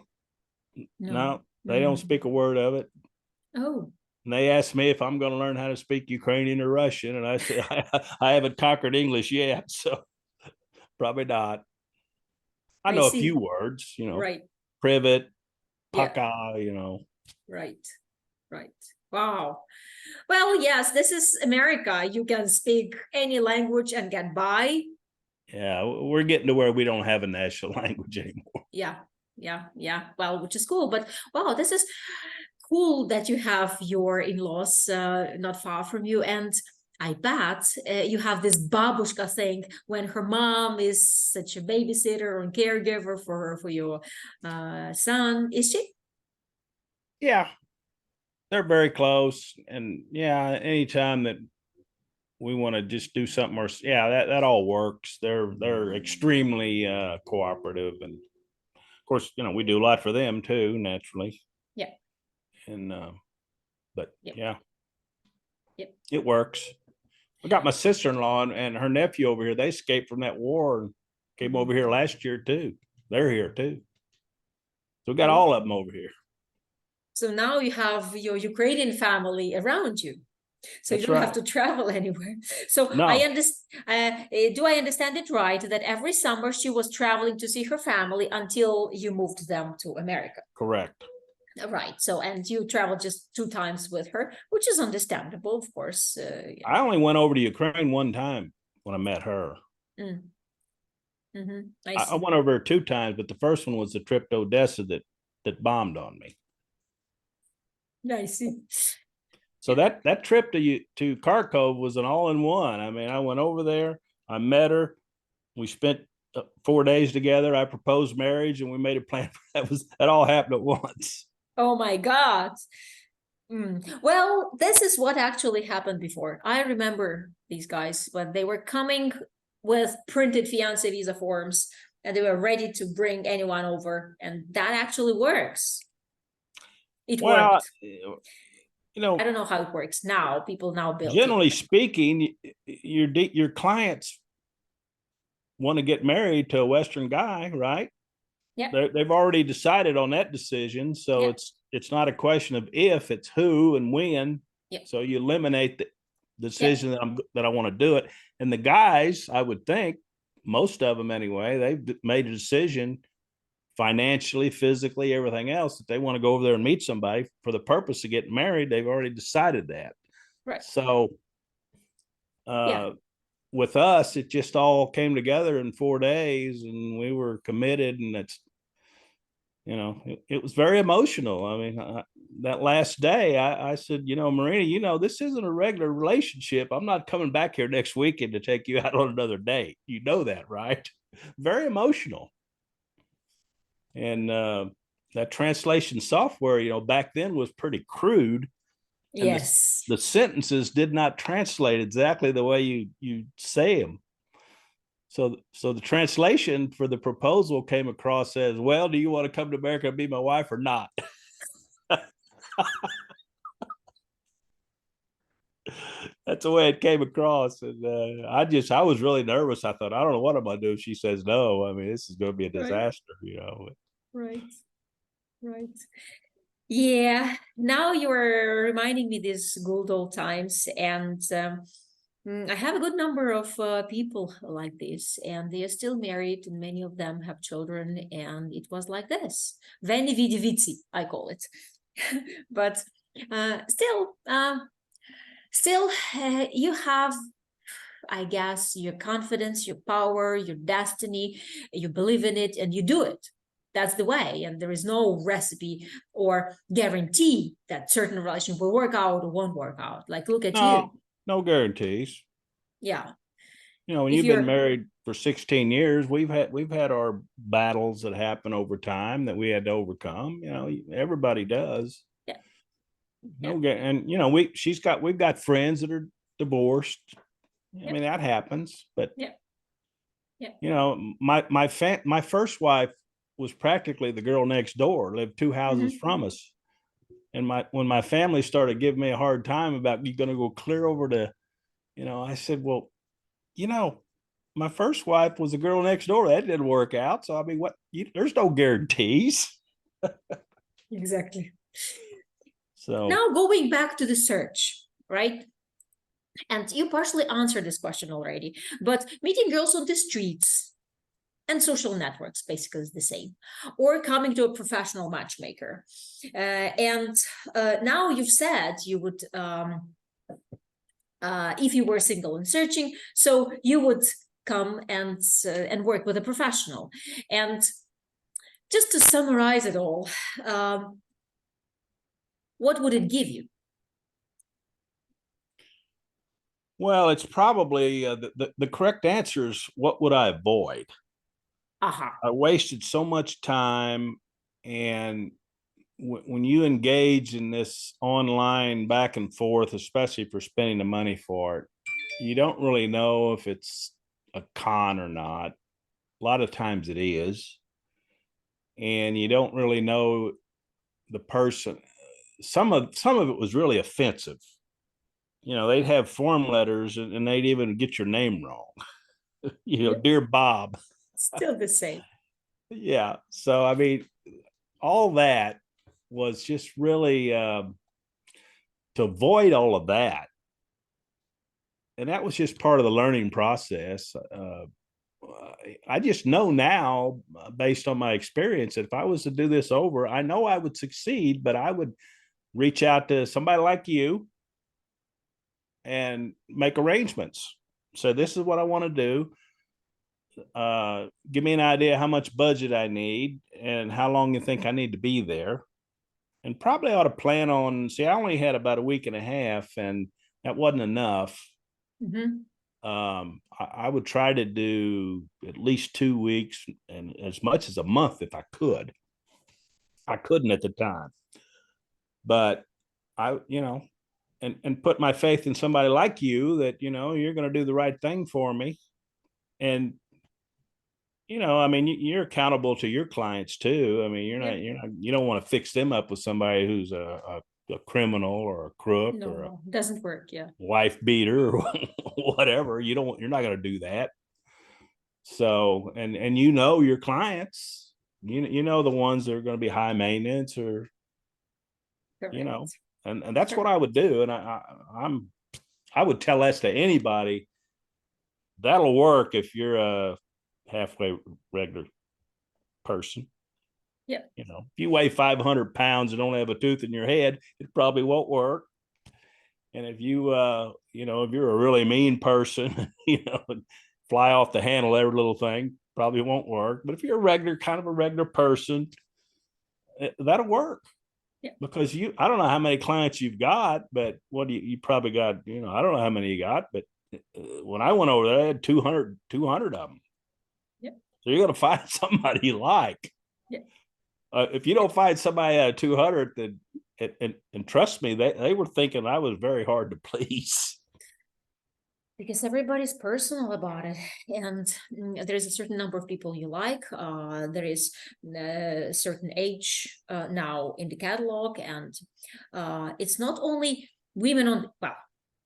they don't speak a word of it. Oh, And they asked me if I'm going to learn how to speak Ukrainian or Russian. And I said, I haven't conquered English yet. So probably not. I I know a few see. words, Right. privet, Yeah. paka. Right. Right. Wow. Well, yes, this is America. You can speak any language and get by. Yeah, we're getting to where we don't have a national language anymore. Yeah. Yeah. Yeah. Well, which is cool. But wow, this is cool that you have your in-laws not far from you. And I bet you have this babushka thing when her mom is such a babysitter or caregiver for your son. Is she? Yeah, they're very close. And yeah, anytime that we want to just do something or yeah, that all works. They're extremely cooperative. And of course, we do a lot for them too, naturally. Yeah. And but Yep. yeah, Yep. it works. I got my sister-in-law and her nephew over here. They escaped from that war and came over here last year too. They're here too. So we got Cool. all of them over here. So now you have your Ukrainian family around you. So you That's don't have right. to travel anywhere. So I No, understand. Do I understand it right that every summer she was traveling to see her family until you moved them to America? correct. Right. So and you traveled just 2 times with her, which is understandable, of course. Yeah. I only went over to Ukraine one time when I met her. Mm. I I see. went over 2 times, but the first one was the trip to Odessa that bombed on me. I see. So that trip to Kharkov was an all-in-one. I mean, I went over there, I met her, we spent 4 days together. I proposed marriage, and we made a plan. That all happened at once. Oh my God. Well, this is what actually happened before. I remember these guys when they were coming with printed fiance visa forms and they were ready to bring anyone over, and that actually works. It Well, worked. you I know, don't know how it works now. People now build it. generally speaking, your clients want to get married to a Western guy, right? Yeah. They've already decided on that decision, so Yeah. it's not a question of if, it's who and when. Yeah. So you eliminate the Yeah. decision that I want to do it. And the guys, I would think, most of them anyway, they've made a decision financially, physically, everything else that they want to go over there and meet somebody for the purpose of getting married. They've already decided that. Right. So Yeah. with us, it just all came together in 4 days, and we were committed. And it was very emotional. I mean, that last day, I said, Marina, this isn't a regular relationship. I'm not coming back here next weekend to take you out on another date. You know that, right? Very emotional. And that translation software, back then was pretty crude, and Yes. the sentences did not translate exactly the way you say them. So the translation for the proposal came across as, well, do you want to come to America and be my wife or not? That's the way it came across. And I was really nervous. I thought, I don't know what I'm going to do if she says no. I mean, this is going to be a Right. disaster. Right. Right. Yeah, now you're reminding me these good old times, and I have a good number of people like this, and they are still married, and many of them have children, and it was like this. Veni vidi vici, I call it. But still, you have, I guess, your confidence, your power, your destiny, you believe in it, and you do it. That's the way. And there is no recipe or guarantee that certain relationship will work out or won't work out. Like, look at you. No guarantees. Yeah. When If you've been you're, married for 16 years, we've had our battles that happen over time that we had to overcome. Everybody does. yeah, yeah, No, and we've got friends that are divorced. I yeah, mean, that happens. But yeah, yeah. my first wife was practically the girl next door, lived 2 houses from us. And when my family started giving me a hard time about, you going to go clear over to, I said, well, my first wife was the girl next door. That didn't work out. So I mean, there's no guarantees. Exactly. So Now going back to the search, right? And you partially answered this question already, but meeting girls on the streets and social networks basically is the same, or coming to a professional matchmaker. And now you've said you would, if you were single and searching, so you would come and work with a professional. And just to summarize it all, what would it give you? well, it's probably the correct answer is what would I avoid? Aha. I wasted so much time, and when you engage in this online back and forth, especially for spending the money for it, you don't really know if it's a con or not. A lot of times it is, and you don't really know the person. Some of it was really offensive. You know, they'd have form letters, and they'd even get your name wrong. You know, Yep. dear Bob. Still the same. Yeah. So I mean, all that was just really to avoid all of that, and that was just part of the learning process. I just know now, based on my experience, that if I was to do this over, I know I would succeed, but I would reach out to somebody like you and make arrangements. So this is what I want to do. Give me an idea how much budget I need and how long you think I need to be there. And probably ought to plan on, see, I only had about a week and a half, and that wasn't enough. Mm-hmm. I would try to do at least 2 weeks and as much as a month if I could. I couldn't at the time, but and put my faith in somebody like you that, you're going to do the right thing for me. And, I mean, you're accountable to your clients too. I mean, Yep. you don't want to fix them up with somebody who's a criminal or a crook No, or a no, doesn't work. Yeah. wife beater or whatever. You're not going to do that. So, and your clients, the ones that are going to be high maintenance or, Correct. and that's what Correct. I would do. And I would tell that to anybody. That'll work if you're a halfway regular person. Yeah. If you weigh 500 pounds and don't have a tooth in your head, it probably won't work. And if if you're a really mean person, fly off the handle every little thing, probably won't work. But if you're kind of a regular person, that'll work. Yeah. Because I don't know how many clients you've got, but what do you probably got, I don't know how many you got, but when I went over there, I had 200 of them. Yeah. So you're going to find somebody you like. Yeah. If you don't find somebody out of 200, then and trust me, they were thinking I was very hard to please. Because everybody's personal about it, and there's a certain number of people you like. There is a certain age now in the catalog, and it's not only women on. Well,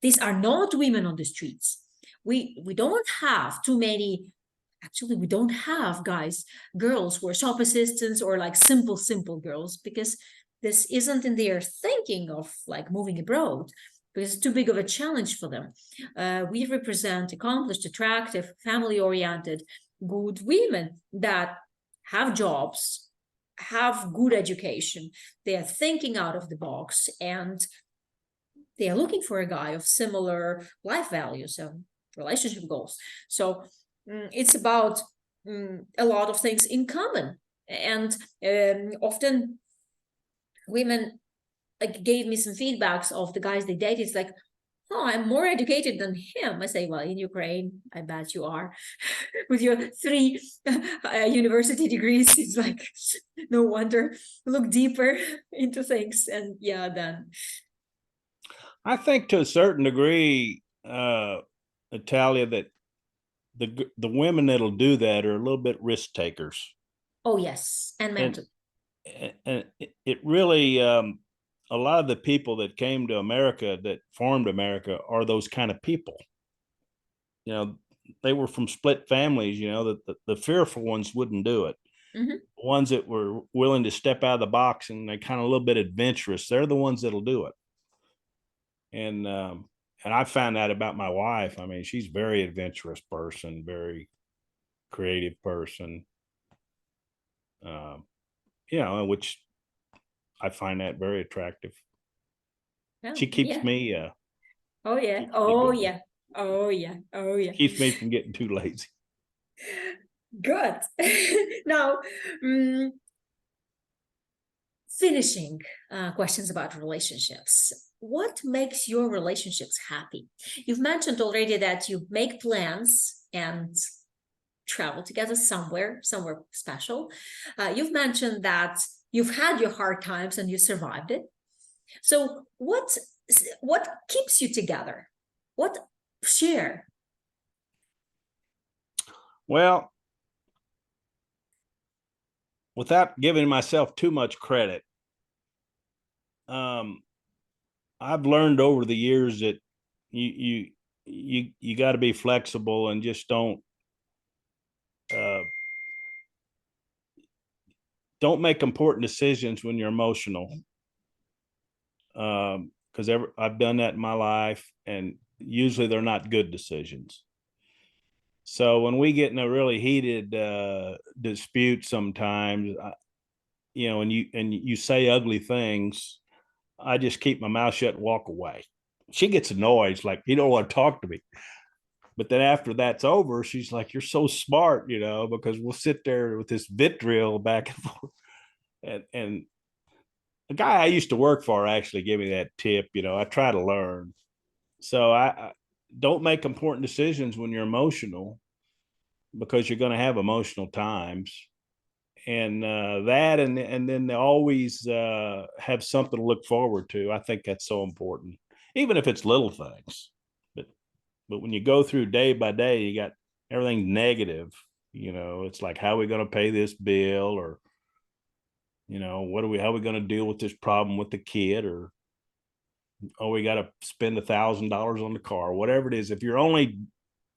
these are not women on the streets. We don't have too many. Actually, we don't have girls who are shop assistants or like simple girls, because this isn't in their thinking of like moving abroad, because it's too big of a challenge for them. We represent accomplished, attractive, family-oriented, good women that have jobs, have good education. They are thinking out of the box, and they are looking for a guy of similar life values and relationship goals. So it's about a lot of things in common. And often women gave me some feedbacks of the guys they dated. It's like, oh, I'm more educated than him. I say, well, in Ukraine, I bet you are. With your 3 university degrees, it's like, no wonder. Look deeper into things. And yeah, then. I think to a certain degree, Natalia, that the women that'll do that are a little bit risk takers. Oh, yes. And mental. And it really, a lot of the people that came to America, that formed America, are those kind of people. They were from split families, that the fearful ones wouldn't do it. Ones that were willing to step out of the box and they kind of a little bit adventurous, they're the ones that'll do it. And I found that about my wife. I mean, she's a very adventurous person, very creative person. Which I find that very attractive. Oh, She keeps yeah. me Oh yeah. keeps me Oh going. yeah. Oh yeah. Oh yeah. Keeps me from getting too lazy. Good. Now, finishing questions about relationships. What makes your relationships happy? You've mentioned already that you make plans and travel together somewhere special. You've mentioned that you've had your hard times and you survived it. So what keeps you together? What share? Well, without giving myself too much credit, I've learned over the years that you got to be flexible and just don't make important decisions when you're emotional. Because I've done that in my life, and usually they're not good decisions. So when we get in a really heated dispute, sometimes, and you say ugly things, I just keep my mouth shut and walk away. She gets annoyed, like, you don't want to talk to me. But then after that's over, she's like, "You're so smart," because we'll sit there with this vitriol back and forth. And the guy I used to work for actually gave me that tip. I try to learn. So I don't make important decisions when you're emotional, because you're going to have emotional times. And and then they always have something to look forward to. I think that's so important, even if it's little things. But when you go through day by day, you got everything negative. It's like, how are we going to pay this bill, or how are we going to deal with this problem with the kid, or we got to spend $1,000 on the car, whatever it is. If you're only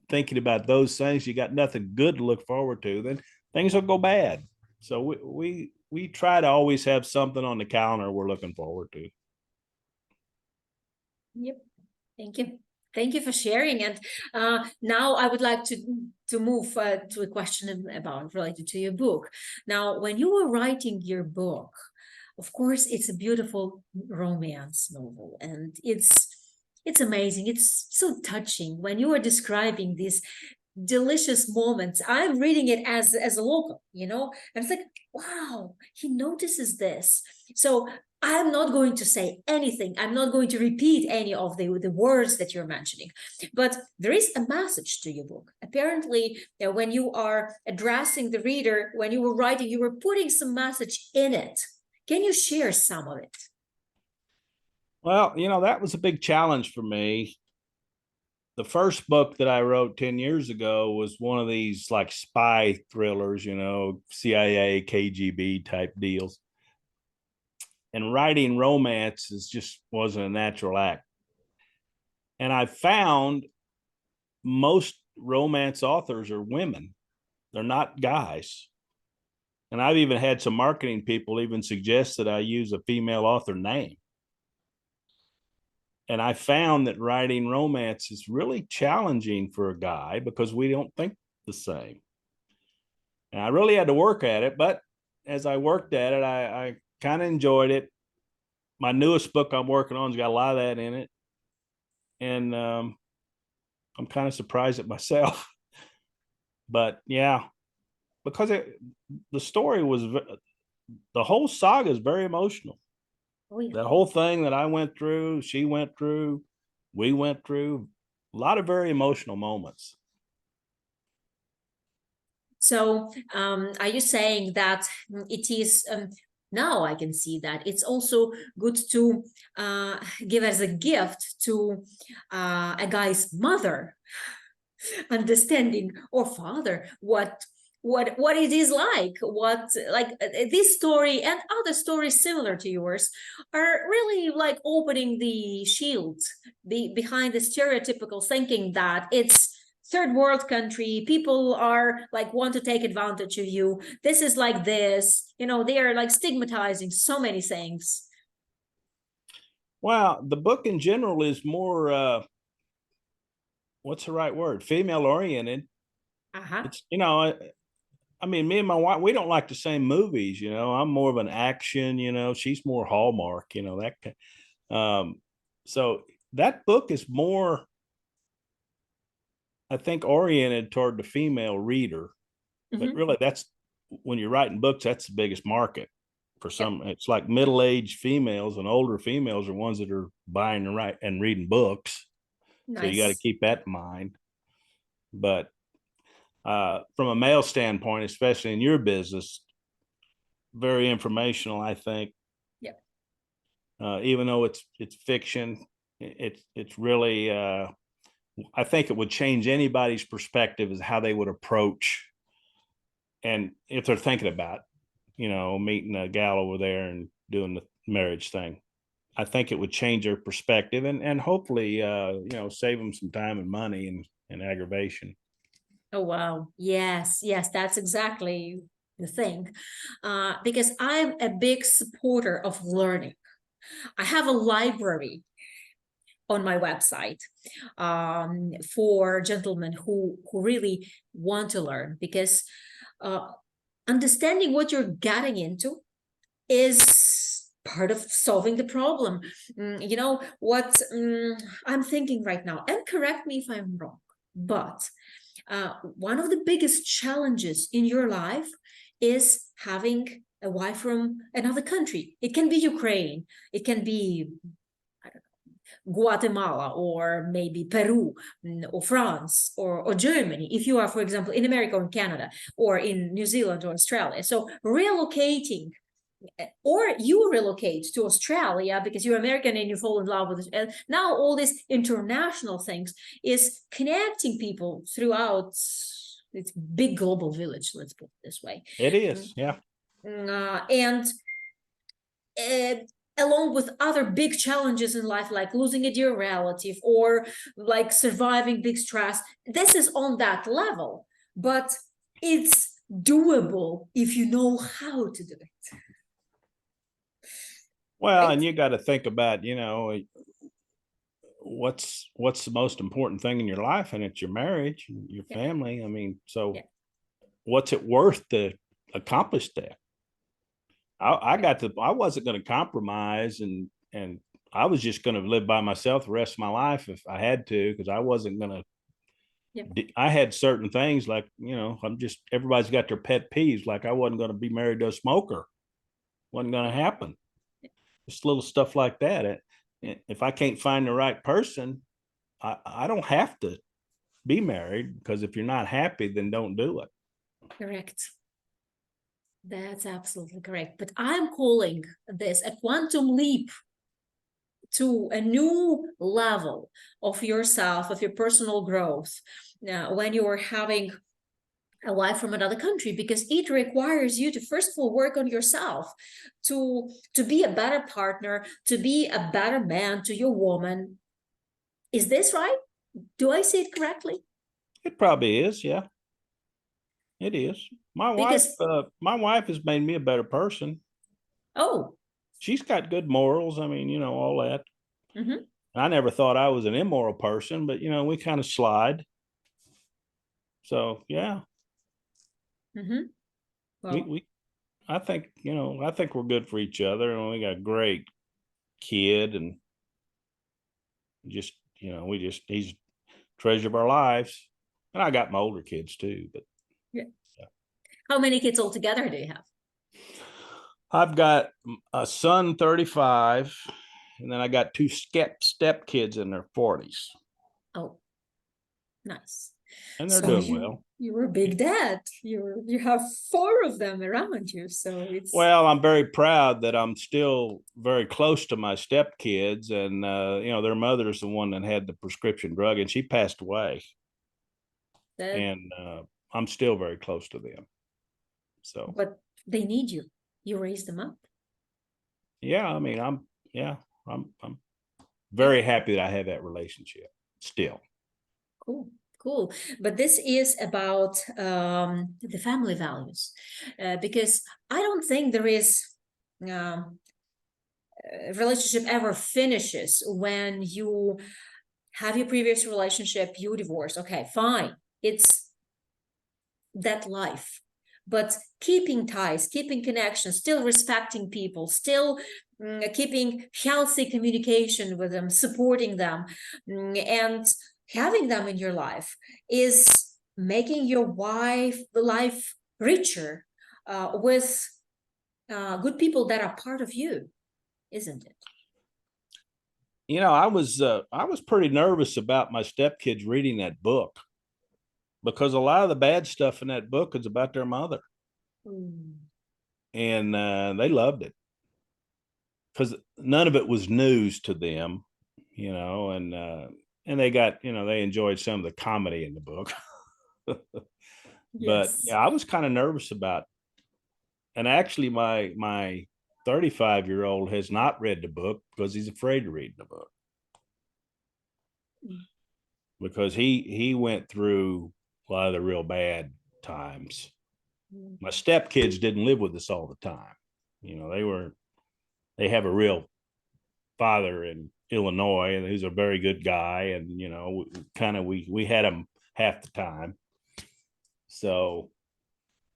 thinking about those things, you got nothing good to look forward to, then things will go bad. So we try to always have something on the calendar we're looking forward to. Yep. Thank you. Thank you for sharing. And now I would like to move to a question about related to your book. Now, when you were writing your book, of course, it's a beautiful romance novel, and it's amazing. It's so touching when you are describing these delicious moments. I'm reading it as a local, and it's like, wow, he notices this. So I'm not going to say anything. I'm not going to repeat any of the words that you're mentioning. But there is a message to your book. Apparently, when you are addressing the reader, when you were writing, you were putting some message in it. Can you share some of it? Well, that was a big challenge for me. The first book that I wrote 10 years ago was one of these like spy thrillers, CIA, KGB type deals. And writing romance just wasn't a natural act. And I found most romance authors are women. They're not guys. And I've even had some marketing people even suggest that I use a female author name. And I found that writing romance is really challenging for a guy because we don't think the same. And I really had to work at it, but as I worked at it, I kind of enjoyed it. My newest book I'm working on has got a lot of that in it. And I'm kind of surprised at myself. But yeah, because the story was, the whole saga is very emotional. Oh, yeah. That whole thing that I went through, she went through, we went through, a lot of very emotional moments. So are you saying that it is, now I can see that it's also good to give as a gift to a guy's mother, understanding, or father, what it is like, this story and other stories similar to yours are really like opening the shield behind the stereotypical thinking that it's third world country. People are like want to take advantage of you. This is like this, they are like stigmatizing so many things. Well, the book in general is more what's the right word? Female oriented. Uh-huh. It's I mean, me and my wife, we don't like the same movies. I'm more of an action. She's more Hallmark. That. So that book is more, I think, oriented toward the female reader. But really, that's when you're writing books, that's the biggest market for some. It's like middle-aged females and older females are ones that are buying and reading books. So you got to Nice. keep that in mind. But from a male standpoint, especially in your business, very informational, I think. Yep. Even though it's fiction, it's really I think it would change anybody's perspective as how they would approach, and if they're thinking about, meeting a gal over there and doing the marriage thing. I think it would change their perspective and hopefully save them some time and money and aggravation. Oh, wow. Yes, yes, that's exactly the thing. Because I'm a big supporter of learning. I have a library on my website for gentlemen who really want to learn, because understanding what you're getting into is part of solving the problem. You know what I'm thinking right now, and correct me if I'm wrong, but one of the biggest challenges in your life is having a wife from another country. It can be Ukraine, it can be Guatemala, or maybe Peru, or France, or Germany, if you are, for example, in America or in Canada, or in New Zealand or Australia. So relocating, or you relocate to Australia because you're American and you fall in love with it. And now all these international things is connecting people throughout this big global village, let's put it this way. It is, yeah. And along with other big challenges in life, like losing a dear relative or like surviving big stress, this is on that level, but it's doable if you know how to do it. Well, Right? and you got to think about, what's the most important thing in your life, and it's your marriage, your Yeah. family. I mean, so Yeah. what's it worth to accomplish that? I wasn't going to compromise, and I was just going to live by myself the rest of my life if I had to, because I wasn't going to. Yeah. I had certain things like, everybody's got their pet peeves. Like I wasn't going to be married to a smoker. Wasn't going to happen. Just little stuff like that. If I can't find the right person, I don't have to be married, because if you're not happy, then don't do it. Correct. That's absolutely correct. But I'm calling this a quantum leap to a new level of yourself, of your personal growth, when you are having a wife from another country, because it requires you to first of all work on yourself, to be a better partner, to be a better man to your woman. Is this right? Do I say it correctly? It probably is, yeah. It is. Because My wife has made me a better person. oh. She's got good morals. I mean, all that. Mm-hmm. I never thought I was an immoral person, but we kind of slide. So yeah, Mm-hmm. we Well, we I think we're good for each other, and we got a great kid, and just we just he's treasure of our lives. And I got my older kids too, but yeah. yeah. How many kids altogether do you have? I've got a son 35, and then I got two step kids in their 40s, Oh, nice. and they're So doing you well. you were a big dad. You have four of them around you. So it's Well, I'm very proud that I'm still very close to my step kids, and their mother is the one that had the prescription drug, and she passed away, that, and I'm still very close to them. So but they need you. You raise them up. yeah, I mean, I'm Yeah, very happy that I have that relationship still. cool. Cool. But this is about the family values, because I don't think there is a relationship ever finishes when you have your previous relationship, you divorce. Okay, fine. It's that life. But keeping ties, keeping connections, still respecting people, still keeping healthy communication with them, supporting them, and having them in your life is making your life richer with good people that are part of you, isn't it? I was pretty nervous about my stepkids reading that book because a lot of the bad stuff in that book is about their mother, and they loved it because none of it was news to them, and they enjoyed some of the comedy in the book. But Yes. yeah, I was kind of nervous about, and actually my 35-year-old has not read the book because he's afraid to read the book because he went through a lot of the real bad times. My stepkids didn't live with us all the time. They have a real father in Illinois, and he's a very good guy, and we had him half the time. So,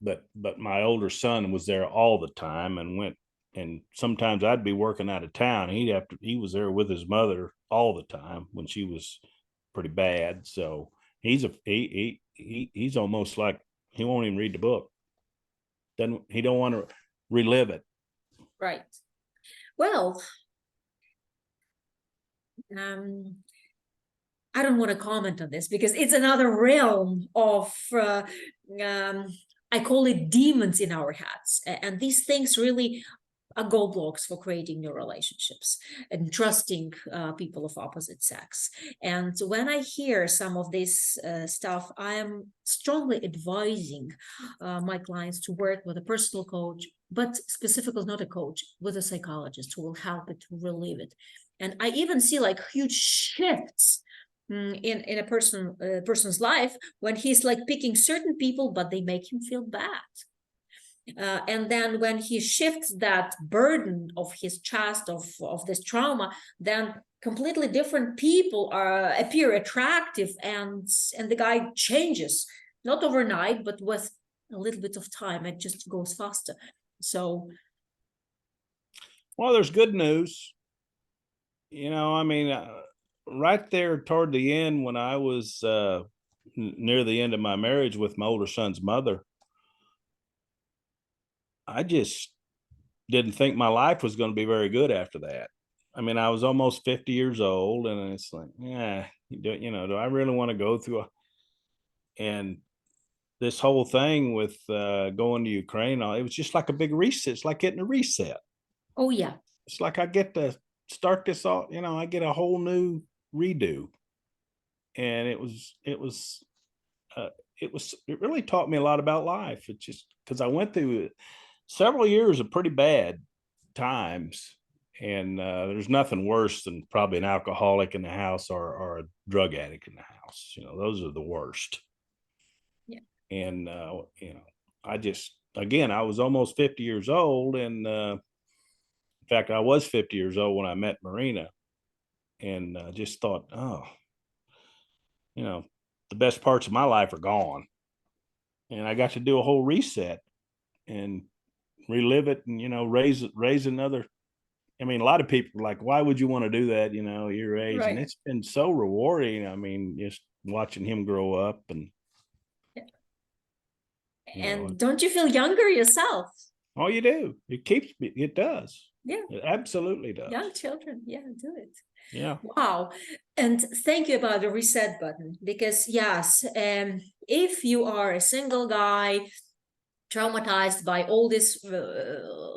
but my older son was there all the time and went, and sometimes I'd be working out of town. He was there with his mother all the time when she was pretty bad. So he's almost like he won't even read the book. He don't want to relive it. Right. Well, I don't want to comment on this because it's another realm of, I call it demons in our heads. And these things really are gold blocks for creating new relationships and trusting people of opposite sex. And when I hear some of this stuff, I am strongly advising my clients to work with a personal coach, but specifically not a coach, with a psychologist who will help it to relieve it. And I even see like huge shifts in a person's life when he's like picking certain people, but they make him feel bad. And then when he shifts that burden of his chest of this trauma, then completely different people appear attractive, and the guy changes, not overnight, but with a little bit of time. It just goes faster. So, well, there's good news. I mean, right there toward the end, when I was near the end of my marriage with my older son's mother, I just didn't think my life was going to be very good after that. I mean, I was almost 50 years old, and it's like, yeah, do I really want to go through and this whole thing with going to Ukraine? It was just like a big reset. It's like getting a reset. oh yeah. It's like I get to start this all, I get a whole new redo. And it really taught me a lot about life. It just, because I went through several years of pretty bad times, and there's nothing worse than probably an alcoholic in the house or a drug addict in the house. Those are the worst. Yeah. And I just, again, I was almost 50 years old, and in fact, I was 50 years old when I met Marina, and just thought, oh, the best parts of my life are gone, and I got to do a whole reset and relive it, and raise another. I mean, a lot of people are like, why would you want to do that, your age? Right. And it's been so rewarding. I mean, just watching him grow up, and And don't you feel younger yourself? oh, you do. It does. Yeah. It absolutely does. Young children, yeah, do it. Yeah. Wow. And thank you about the reset button, because yes, if you are a single guy traumatized by all this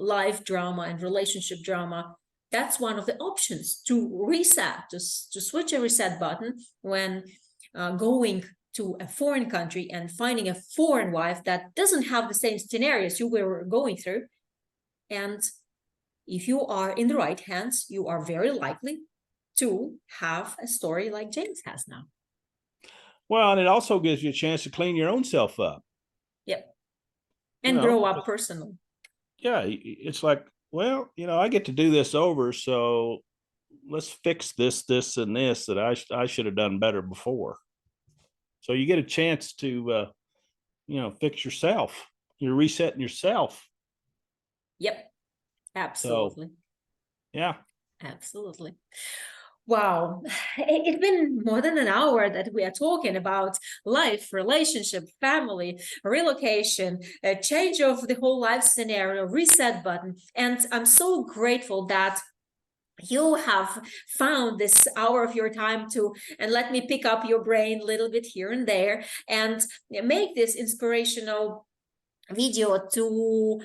life drama and relationship drama, that's one of the options to reset, to switch a reset button when going to a foreign country and finding a foreign wife that doesn't have the same scenarios you were going through. And if you are in the right hands, you are very likely to have a story like James has now. Well, and it also gives you a chance to clean your own self up. Yep. You And know, grow up personally. yeah, it's like, well, I get to do this over, so let's fix this, and this that I should have done better before. So you get a chance to, fix yourself. You're resetting yourself. Yep. So, Absolutely. yeah. Absolutely. Wow. It's been more than an hour that we are talking about life, relationship, family, relocation, a change of the whole life scenario, reset button. And I'm so grateful that you have found this hour of your time to and let me pick up your brain a little bit here and there and make this inspirational video to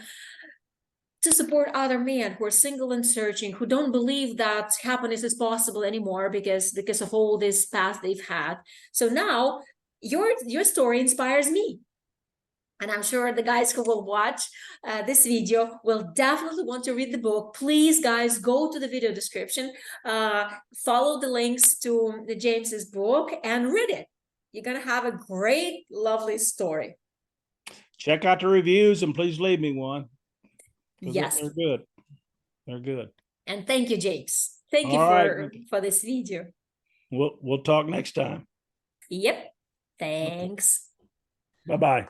support other men who are single and searching, who don't believe that happiness is possible anymore because of all this past they've had. So now your story inspires me. And I'm sure the guys who will watch this video will definitely want to read the book. Please, guys, go to the video description, follow the links to the James's book, and read it. You're gonna have a great, lovely story. Check out the reviews and please leave me one. Yes. They're good. They're good. And thank you, James. Thank you All right. for this video. We'll talk next time. Yep. Thanks. Bye-bye.